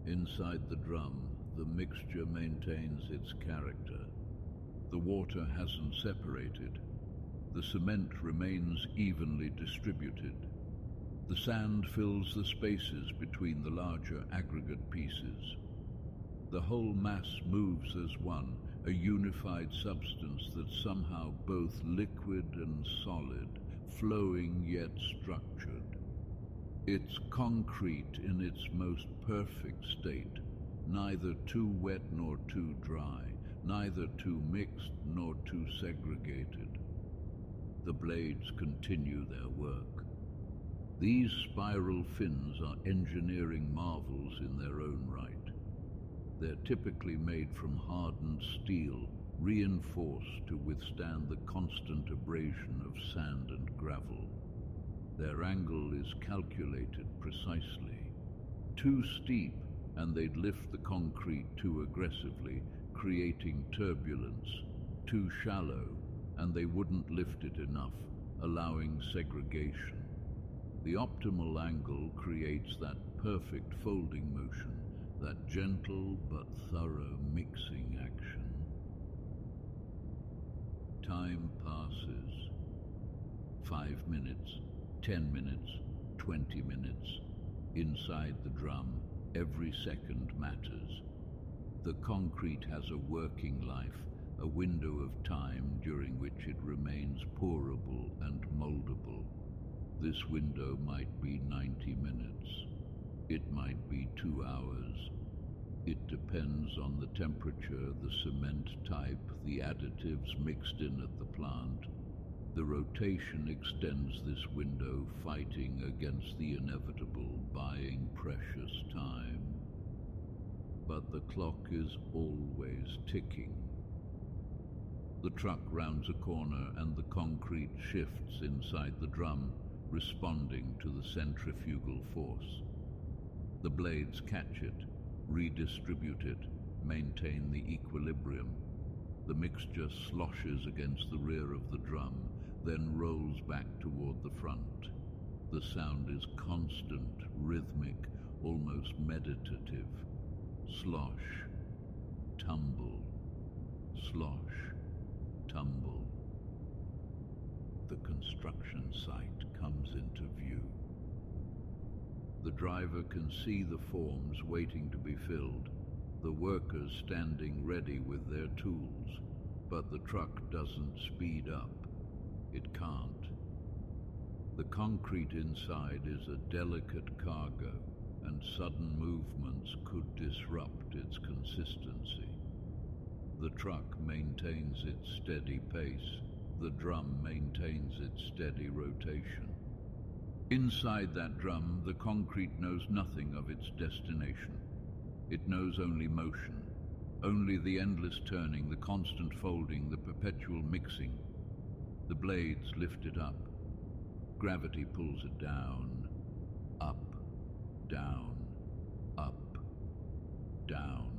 Inside the drum, the mixture maintains its character. The water hasn't separated. The cement remains evenly distributed. The sand fills the spaces between the larger aggregate pieces. The whole mass moves as one, a unified substance that's somehow both liquid and solid, flowing yet structured. It's concrete in its most perfect state, neither too wet nor too dry, neither too mixed nor too segregated. The blades continue their work. These spiral fins are engineering marvels in their own right. They're typically made from hardened steel, reinforced to withstand the constant abrasion of sand and gravel. Their angle is calculated precisely. Too steep, and they'd lift the concrete too aggressively, creating turbulence. Too shallow, and they wouldn't lift it enough, allowing segregation. The optimal angle creates that perfect folding motion, that gentle but thorough mixing action. Time passes. 5 minutes, 10 minutes, 20 minutes. Inside the drum, every second matters. The concrete has a working life, a window of time during which it remains pourable and moldable. This window might be 90 minutes. It might be 2 hours. It depends on the temperature, the cement type, the additives mixed in at the plant. The rotation extends this window, fighting against the inevitable, buying precious time. But the clock is always ticking. The truck rounds a corner and the concrete shifts inside the drum, responding to the centrifugal force. The blades catch it, redistribute it, maintain the equilibrium. The mixture sloshes against the rear of the drum, then rolls back toward the front. The sound is constant, rhythmic, almost meditative. Slosh, tumble, slosh, tumble. The construction site comes into view. The driver can see the forms waiting to be filled, the workers standing ready with their tools, but the truck doesn't speed up. It can't. The concrete inside is a delicate cargo, and sudden movements could disrupt its consistency. The truck maintains its steady pace. The drum maintains its steady rotation. Inside that drum, the concrete knows nothing of its destination. It knows only motion, only the endless turning, the constant folding, the perpetual mixing. The blades lift it up. Gravity pulls it down, up, down, up, down.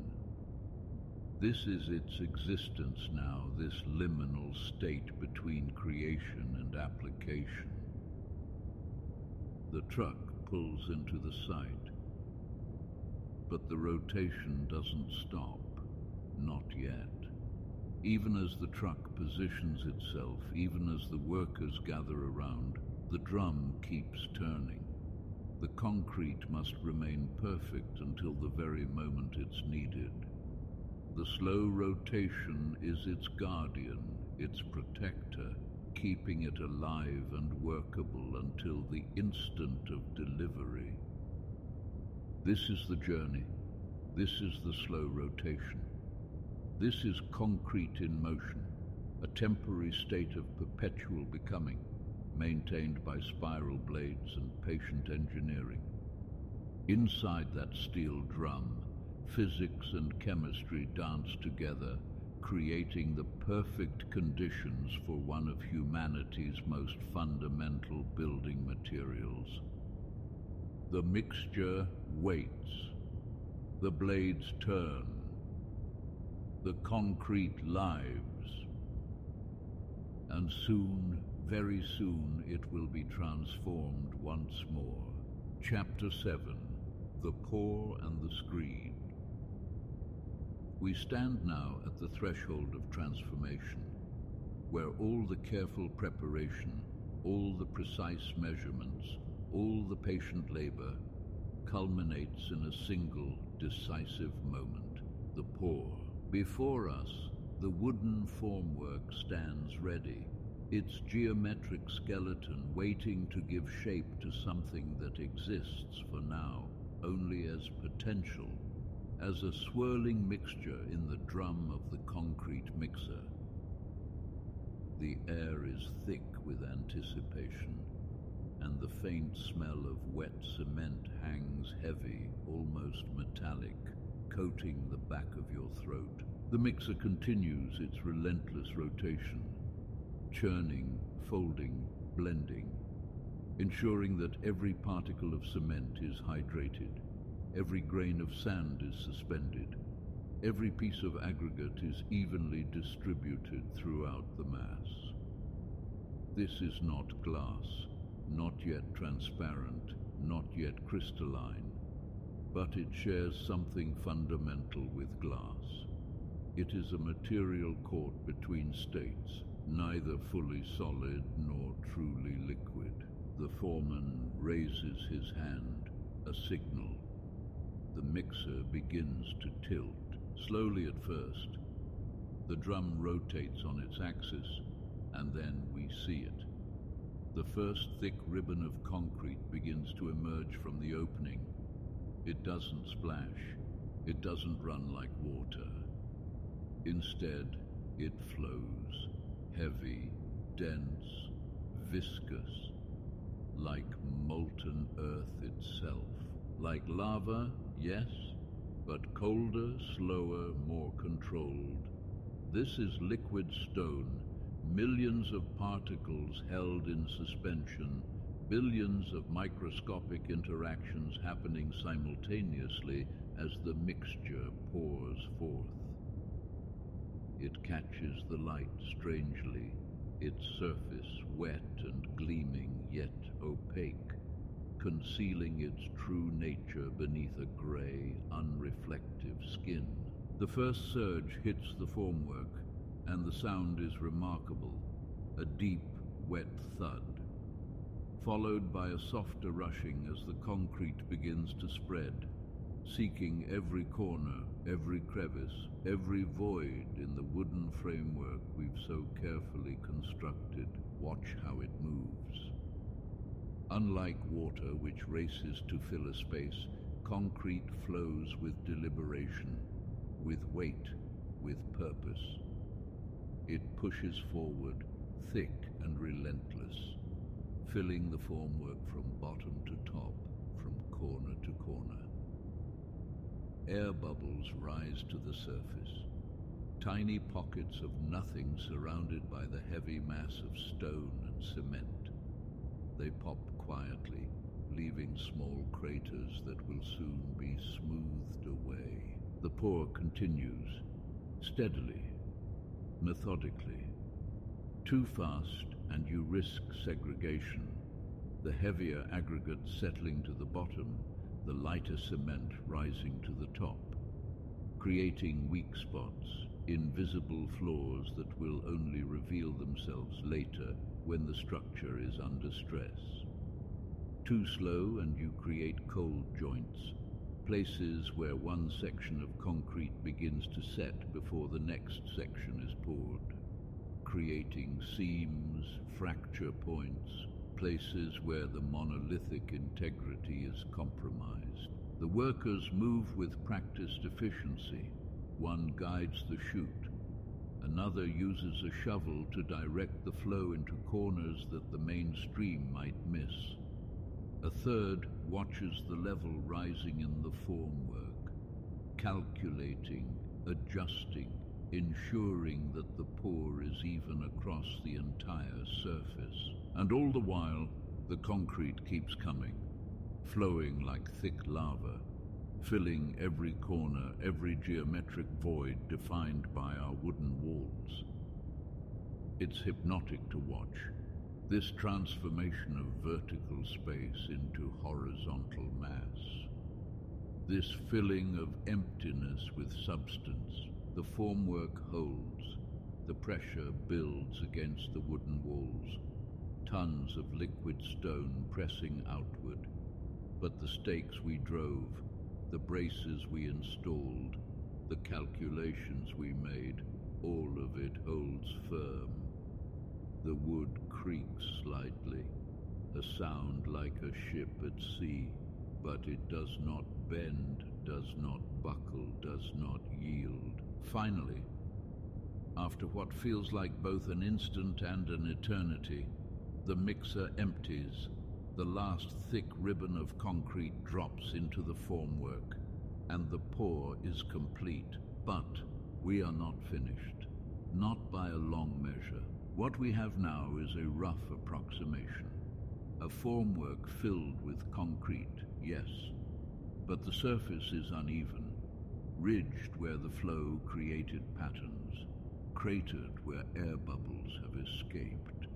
This is its existence now, this liminal state between creation and application. The truck pulls into the site, but the rotation doesn't stop, not yet. Even as the truck positions itself, even as the workers gather around, the drum keeps turning. The concrete must remain perfect until the very moment it's needed. The slow rotation is its guardian, its protector, keeping it alive and workable until the instant of delivery. This is the journey. This is the slow rotation. This is concrete in motion, a temporary state of perpetual becoming, maintained by spiral blades and patient engineering. Inside that steel drum, physics and chemistry dance together, creating the perfect conditions for one of humanity's most fundamental building materials. The mixture waits. The blades turn. The concrete lives. And soon, very soon, it will be transformed once more. Chapter 7. The Pour and the Screed. We stand now at the threshold of transformation, where all the careful preparation, all the precise measurements, all the patient labor culminates in a single decisive moment, the pour. Before us, the wooden formwork stands ready, its geometric skeleton waiting to give shape to something that exists for now only as potential, as a swirling mixture in the drum of the concrete mixer. The air is thick with anticipation, and the faint smell of wet cement hangs heavy, almost metallic, coating the back of your throat. The mixer continues its relentless rotation, churning, folding, blending, ensuring that every particle of cement is hydrated, every grain of sand is suspended, every piece of aggregate is evenly distributed throughout the mass. This is not glass, not yet transparent, not yet crystalline, but it shares something fundamental with glass. It is a material caught between states, neither fully solid nor truly liquid. The foreman raises his hand, a signal. The mixer begins to tilt, slowly at first. The drum rotates on its axis, and then we see it. The first thick ribbon of concrete begins to emerge from the opening. It doesn't splash. It doesn't run like water. Instead, it flows, heavy, dense, viscous, like molten earth itself. Like lava, yes, but colder, slower, more controlled. This is liquid stone, millions of particles held in suspension, billions of microscopic interactions happening simultaneously as the mixture pours forth. It catches the light strangely, its surface wet and gleaming yet opaque, concealing its true nature beneath a grey, unreflective skin. The first surge hits the formwork, and the sound is remarkable, a deep, wet thud, followed by a softer rushing as the concrete begins to spread, seeking every corner, every crevice, every void in the wooden framework we've so carefully constructed. Watch how it moves. Unlike water, which races to fill a space, concrete flows with deliberation, with weight, with purpose. It pushes forward, thick and relentless, filling the formwork from bottom to top, from corner to corner. Air bubbles rise to the surface, tiny pockets of nothing surrounded by the heavy mass of stone and cement. They pop quietly, leaving small craters that will soon be smoothed away. The pour continues, steadily, methodically. Too fast and you risk segregation, the heavier aggregate settling to the bottom, the lighter cement rising to the top, creating weak spots, invisible flaws that will only reveal themselves later when the structure is under stress. Too slow and you create cold joints, places where one section of concrete begins to set before the next section is poured, creating seams, fracture points, places where the monolithic integrity is compromised. The workers move with practiced efficiency. One guides the chute. Another uses a shovel to direct the flow into corners that the main stream might miss. A third watches the level rising in the formwork, calculating, adjusting, ensuring that the pour is even across the entire surface. And all the while, the concrete keeps coming, flowing like thick lava, filling every corner, every geometric void defined by our wooden walls. It's hypnotic to watch, this transformation of vertical space into horizontal mass, this filling of emptiness with substance. The formwork holds, the pressure builds against the wooden walls, tons of liquid stone pressing outward, but the stakes we drove, the braces we installed, the calculations we made, all of it holds firm. The wood creaks slightly, a sound like a ship at sea, but it does not bend, does not buckle, does not yield. Finally, after what feels like both an instant and an eternity, the mixer empties. The last thick ribbon of concrete drops into the formwork, and the pour is complete. But we are not finished, not by a long measure. What we have now is a rough approximation, a formwork filled with concrete, yes, but the surface is uneven, ridged where the flow created patterns, cratered where air bubbles have escaped,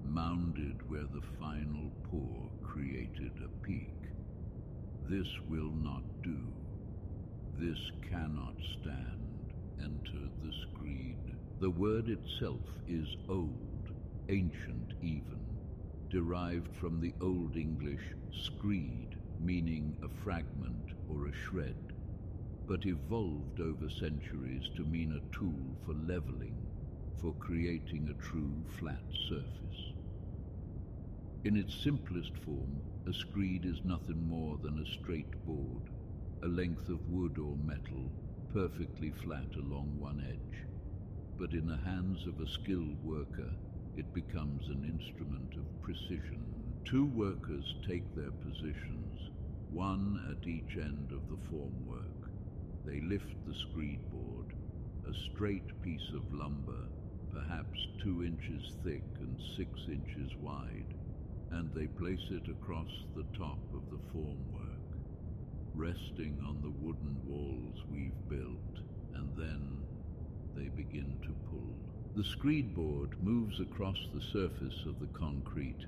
mounded where the final pour created a peak. This will not do. This cannot stand. Enter the screed. The word itself is old, ancient even, derived from the Old English screed, meaning a fragment or a shred, but evolved over centuries to mean a tool for leveling, for creating a true flat surface. In its simplest form, a screed is nothing more than a straight board, a length of wood or metal, perfectly flat along one edge. But in the hands of a skilled worker, it becomes an instrument of precision. Two workers take their positions, one at each end of the formwork. They lift the screed board, a straight piece of lumber, perhaps 2 inches thick and 6 inches wide. and they place it across the top of the formwork, resting on the wooden walls we've built, and then they begin to pull. The screed board moves across the surface of the concrete,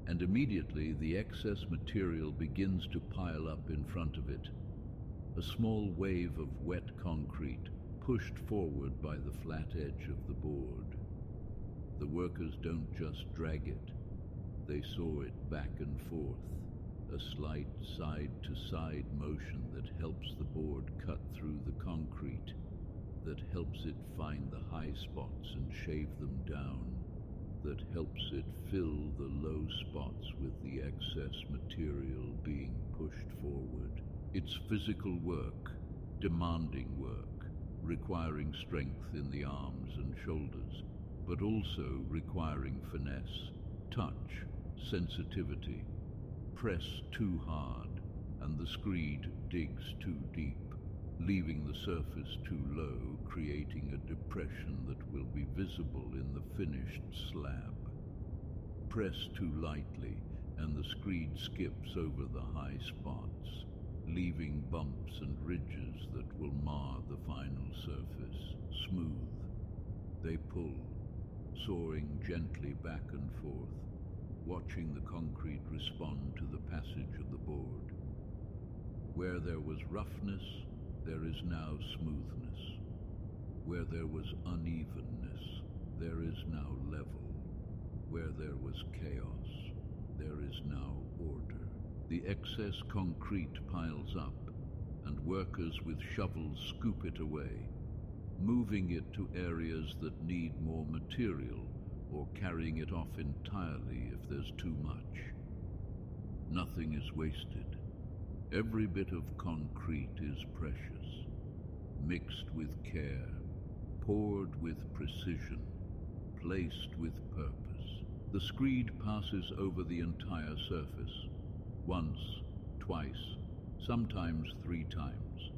and immediately the excess material begins to pile up in front of it. A small wave of wet concrete pushed forward by the flat edge of the board. The workers don't just drag it, they saw it back and forth, a slight side-to-side motion that helps the board cut through the concrete, that helps it find the high spots and shave them down, that helps it fill the low spots with the excess material being pushed forward. It's physical work, demanding work, requiring strength in the arms and shoulders, but also requiring finesse, touch, sensitivity. Press too hard, and the screed digs too deep, leaving the surface too low, creating a depression that will be visible in the finished slab. Press too lightly, and the screed skips over the high spots, leaving bumps and ridges that will mar the final surface. Smooth, they pull, soaring gently back and forth, watching the concrete respond to the passage of the board. Where there was roughness, there is now smoothness. Where there was unevenness, there is now level. Where there was chaos, there is now order. The excess concrete piles up, and workers with shovels scoop it away, moving it to areas that need more material or carrying it off entirely if there's too much. Nothing is wasted. Every bit of concrete is precious, mixed with care, poured with precision, placed with purpose. The screed passes over the entire surface, once, twice, sometimes 3 times,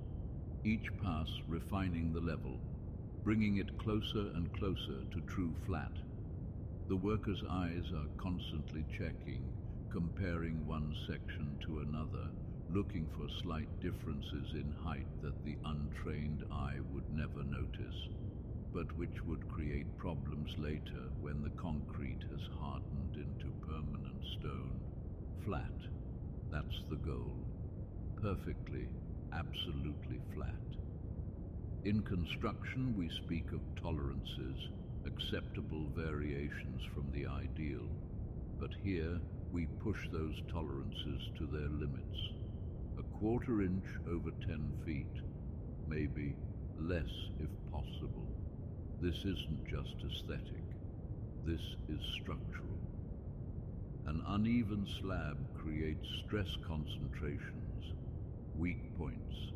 each pass refining the level, bringing it closer and closer to true flat. The workers' eyes are constantly checking, comparing one section to another, looking for slight differences in height that the untrained eye would never notice, but which would create problems later when the concrete has hardened into permanent stone. Flat, that's the goal. Perfectly, absolutely flat. In construction, we speak of tolerances, acceptable variations from the ideal, but here we push those tolerances to their limits. A 1/4 inch over 10 feet, maybe less if possible. This isn't just aesthetic, this is structural. An uneven slab creates stress concentrations, weak points,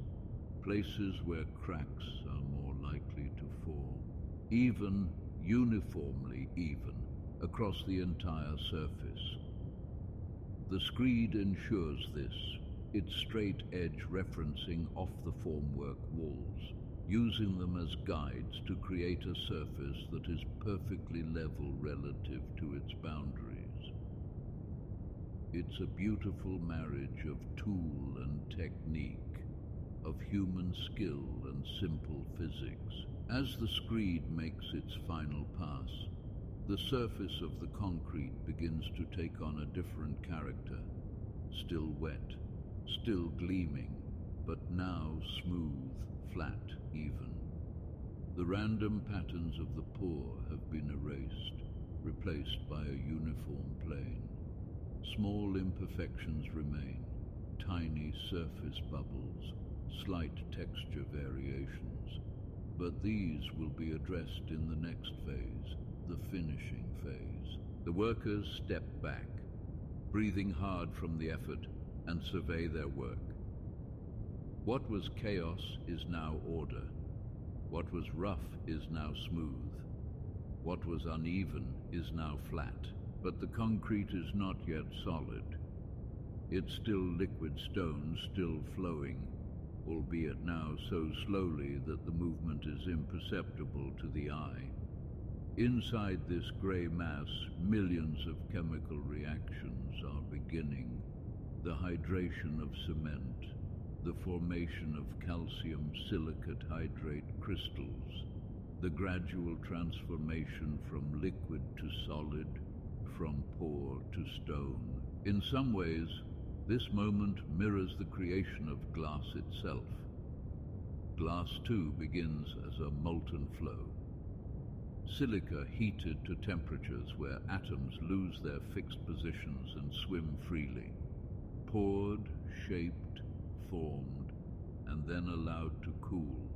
places where cracks are more likely to form. Even, uniformly even, across the entire surface. The screed ensures this, its straight edge referencing off the formwork walls, using them as guides to create a surface that is perfectly level relative to its boundaries. It's a beautiful marriage of tool and technique, of human skill and simple physics. As the screed makes its final pass, the surface of the concrete begins to take on a different character, still wet, still gleaming, but now smooth, flat, even. The random patterns of the pour have been erased, replaced by a uniform plane. Small imperfections remain, tiny surface bubbles, slight texture variations, but these will be addressed in the next phase, the finishing phase. The workers step back, breathing hard from the effort, and survey their work. What was chaos is now order. What was rough is now smooth. What was uneven is now flat. But the concrete is not yet solid. It's still liquid stone, still flowing, albeit now so slowly that the movement is imperceptible to the eye. Inside this grey mass, millions of chemical reactions are beginning. The hydration of cement, the formation of calcium silicate hydrate crystals, the gradual transformation from liquid to solid, from pore to stone. In some ways, this moment mirrors the creation of glass itself. Glass too begins as a molten flow. Silica heated to temperatures where atoms lose their fixed positions and swim freely. Poured, shaped, formed, and then allowed to cool,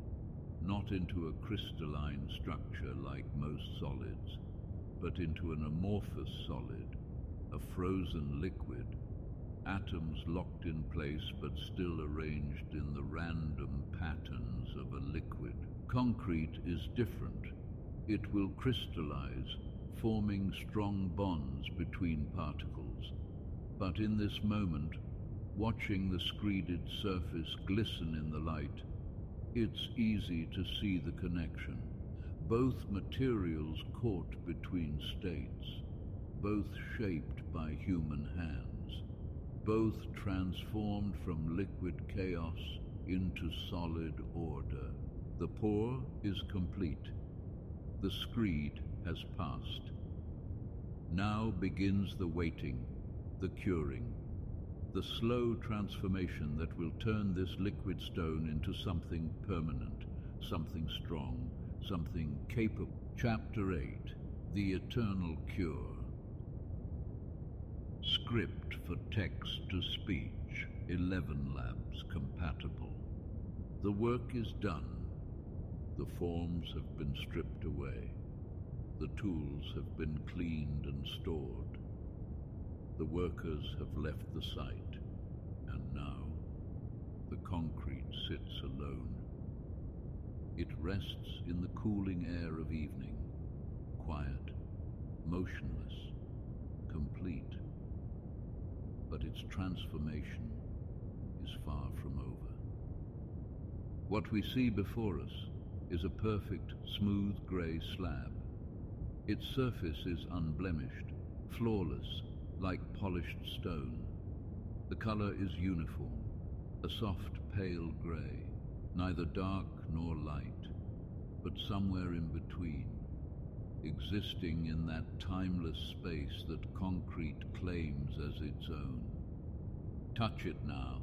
not into a crystalline structure like most solids, but into an amorphous solid, a frozen liquid, atoms locked in place but still arranged in the random patterns of a liquid. Concrete is different. It will crystallize, forming strong bonds between particles. But in this moment, watching the screeded surface glisten in the light, it's easy to see the connection. Both materials caught between states, both shaped by human hands, both transformed from liquid chaos into solid order. The pour is complete. The screed has passed. Now begins the waiting, the curing, the slow transformation that will turn this liquid stone into something permanent, something strong, something capable. Chapter 8, The Eternal Cure. Script for text-to-speech, 11 labs compatible. The work is done. The forms have been stripped away. The tools have been cleaned and stored. The workers have left the site, and now the concrete sits alone. It rests in the cooling air of evening, quiet, motionless, complete. But its transformation is far from over. What we see before us is a perfect, smooth grey slab. Its surface is unblemished, flawless, like polished stone. The color is uniform, a soft pale grey, neither dark nor light, but somewhere in between, existing in that timeless space that concrete claims as its own. Touch it now,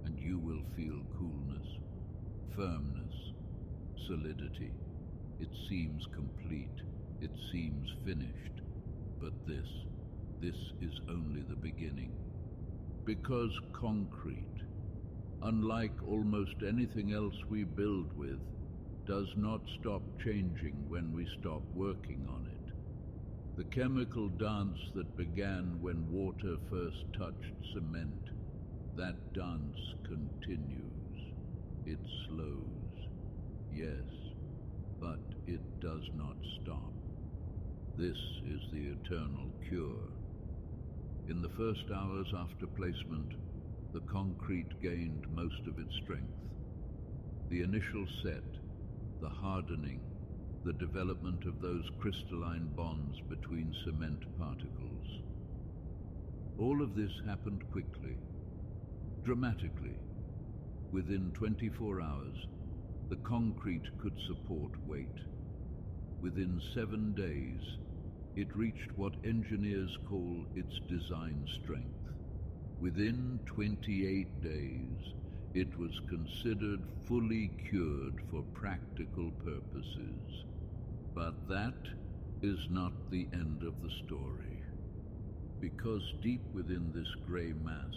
and you will feel coolness, firmness, solidity. It seems complete, it seems finished, but this is only the beginning. Because concrete, unlike almost anything else we build with, does not stop changing when we stop working on it. The chemical dance that began when water first touched cement, that dance continues. It slows, yes, but it does not stop. This is the eternal cure. In the first hours after placement, the concrete gained most of its strength. The initial set, the hardening, the development of those crystalline bonds between cement particles. All of this happened quickly, dramatically. Within 24 hours, the concrete could support weight. Within 7 days, it reached what engineers call its design strength. Within 28 days, it was considered fully cured for practical purposes. But that is not the end of the story. Because deep within this grey mass,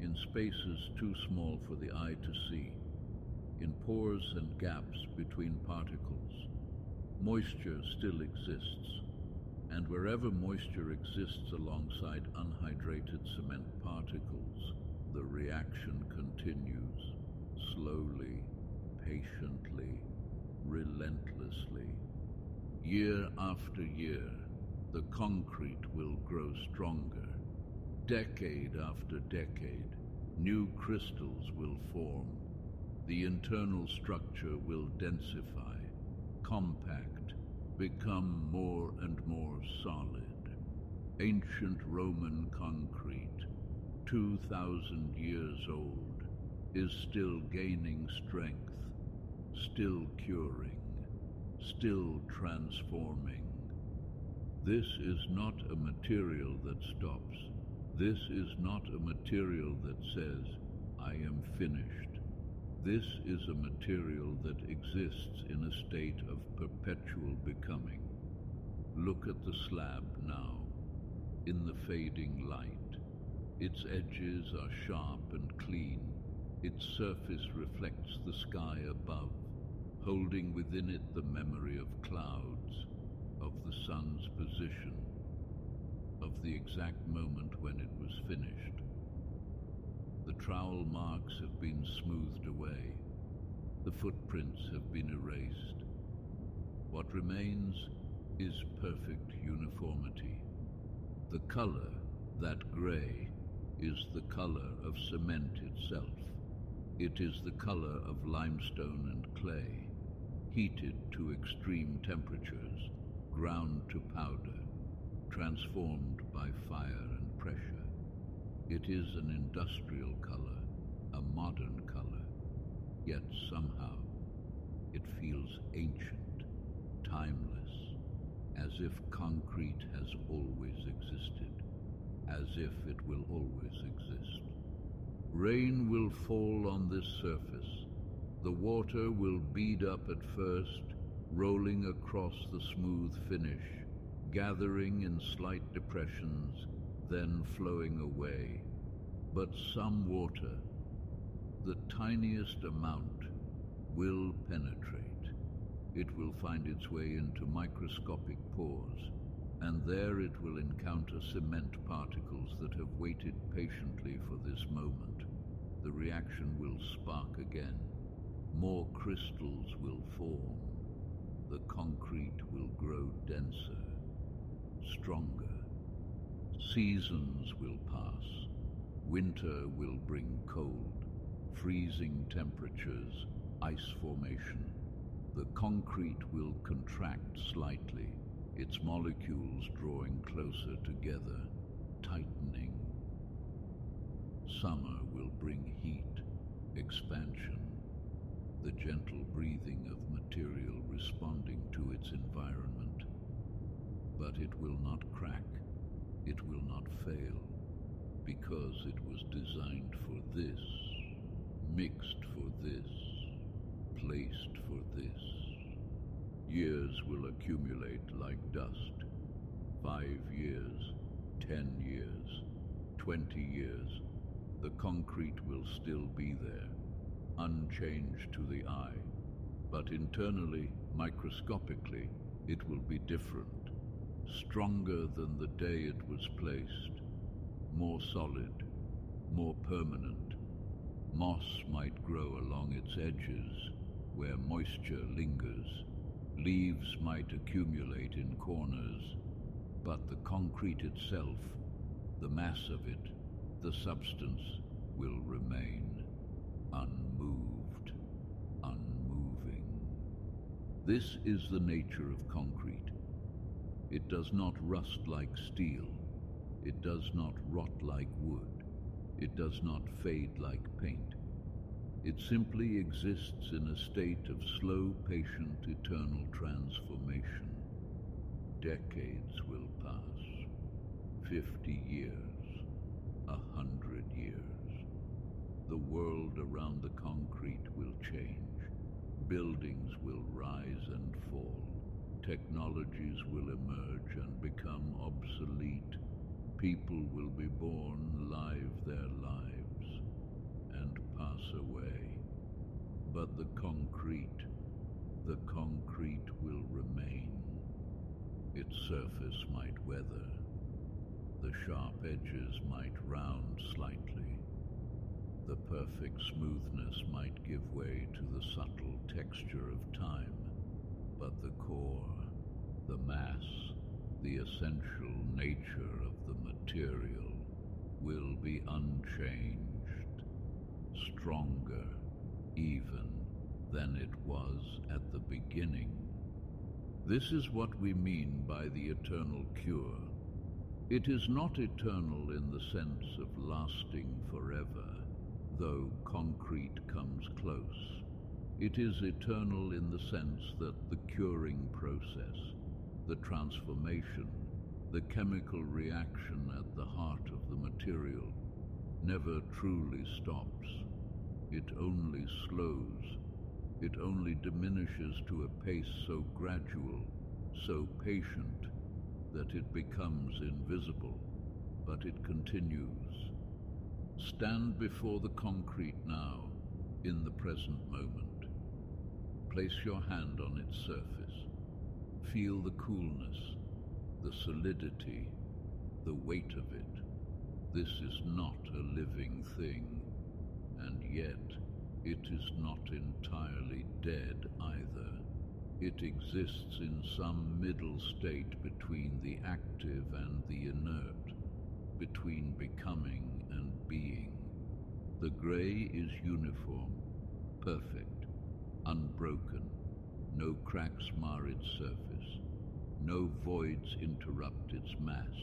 in spaces too small for the eye to see, in pores and gaps between particles, moisture still exists. And wherever moisture exists alongside unhydrated cement particles, the reaction continues, slowly, patiently, relentlessly. Year after year, the concrete will grow stronger. Decade after decade, new crystals will form. The internal structure will densify, compact, become more and more solid. Ancient Roman concrete, 2,000 years old, is still gaining strength, still curing, still transforming. This is not a material that stops. This is not a material that says, I am finished. This is a material that exists in a state of perpetual becoming. Look at the slab now, in the fading light. Its edges are sharp and clean. Its surface reflects the sky above, holding within it the memory of clouds, of the sun's position, of the exact moment when it was finished. The trowel marks have been smoothed away. The footprints have been erased. What remains is perfect uniformity. The color, that gray, is the color of cement itself. It is the color of limestone and clay, heated to extreme temperatures, ground to powder, transformed by fire and pressure. It is an industrial color, a modern color, yet somehow it feels ancient, timeless, as if concrete has always existed, as if it will always exist. Rain will fall on this surface. The water will bead up at first, rolling across the smooth finish, gathering in slight depressions, then flowing away. But some water, the tiniest amount, will penetrate. It will find its way into microscopic pores, and there it will encounter cement particles that have waited patiently for this moment. The reaction will spark again. More crystals will form. The concrete will grow denser, stronger. Seasons will pass. Winter will bring cold, freezing temperatures, ice formation. The concrete will contract slightly, its molecules drawing closer together, tightening. Summer will bring heat, expansion, the gentle breathing of material responding to its environment. But it will not crack, it will not fail, because it was designed for this, mixed for this, placed for this. Years will accumulate like dust. 5 years, 10 years, 20 years. The concrete will still be there, unchanged to the eye, but internally, microscopically, it will be different, stronger than the day it was placed, more solid, more permanent. Moss might grow along its edges, where moisture lingers. Leaves might accumulate in corners, but the concrete itself, the mass of it, the substance, will remain unmoved, unmoving. This is the nature of concrete. It does not rust like steel. It does not rot like wood. It does not fade like paint. It simply exists in a state of slow, patient, eternal transformation. Decades will pass. 50 years. 100 years. The world around the concrete will change. Buildings will rise and fall. Technologies will emerge and become obsolete. People will be born, live their lives, and pass away. But the concrete will remain. Its surface might weather. The sharp edges might round slightly. The perfect smoothness might give way to the subtle texture of time. But the core, the mass, the essential nature of the material will be unchanged, stronger even than it was at the beginning. This is what we mean by the eternal cure. It is not eternal in the sense of lasting forever, though concrete comes close. It is eternal in the sense that the curing process, the transformation, the chemical reaction at the heart of the material never truly stops. It only slows. It only diminishes to a pace so gradual, so patient, that it becomes invisible, but it continues. Stand before the concrete now, in the present moment. Place your hand on its surface. Feel the coolness, the solidity, the weight of it. This is not a living thing, and yet it is not entirely dead either. It exists in some middle state between the active and the inert, between becoming and being. The gray is uniform, perfect, unbroken. No cracks mar its surface. No voids interrupt its mass.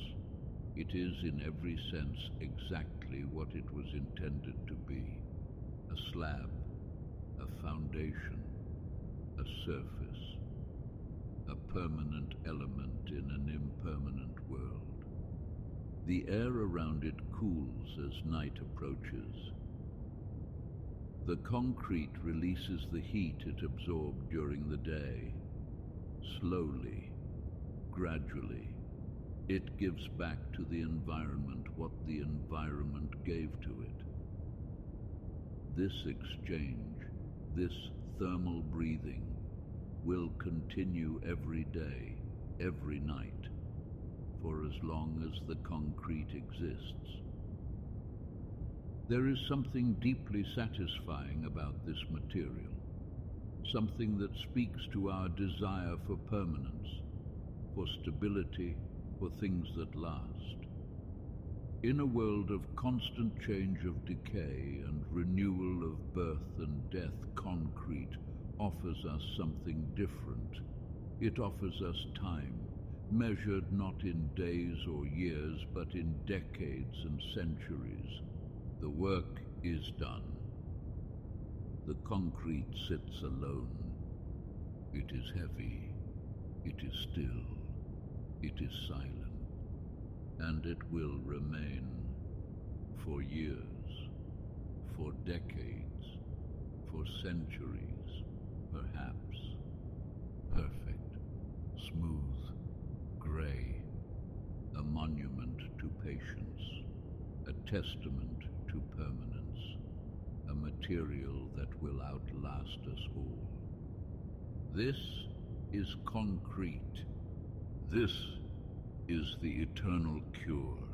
It is in every sense exactly what it was intended to be. A slab, a foundation, a surface, a permanent element in an impermanent world. The air around it cools as night approaches. The concrete releases the heat it absorbed during the day. Slowly, gradually, it gives back to the environment what the environment gave to it. This exchange, this thermal breathing, will continue every day, every night, for as long as the concrete exists. There is something deeply satisfying about this material, something that speaks to our desire for permanence, for stability, for things that last. In a world of constant change of decay and renewal of birth and death, concrete offers us something different. It offers us time, measured not in days or years, but in decades and centuries. The work is done. The concrete sits alone. It is heavy. It is still. It is silent. And it will remain for years, for decades, for centuries, perhaps. Perfect, smooth, gray, a monument to patience, a testament to permanence, a material that will outlast us all. This is concrete. This is the eternal cure.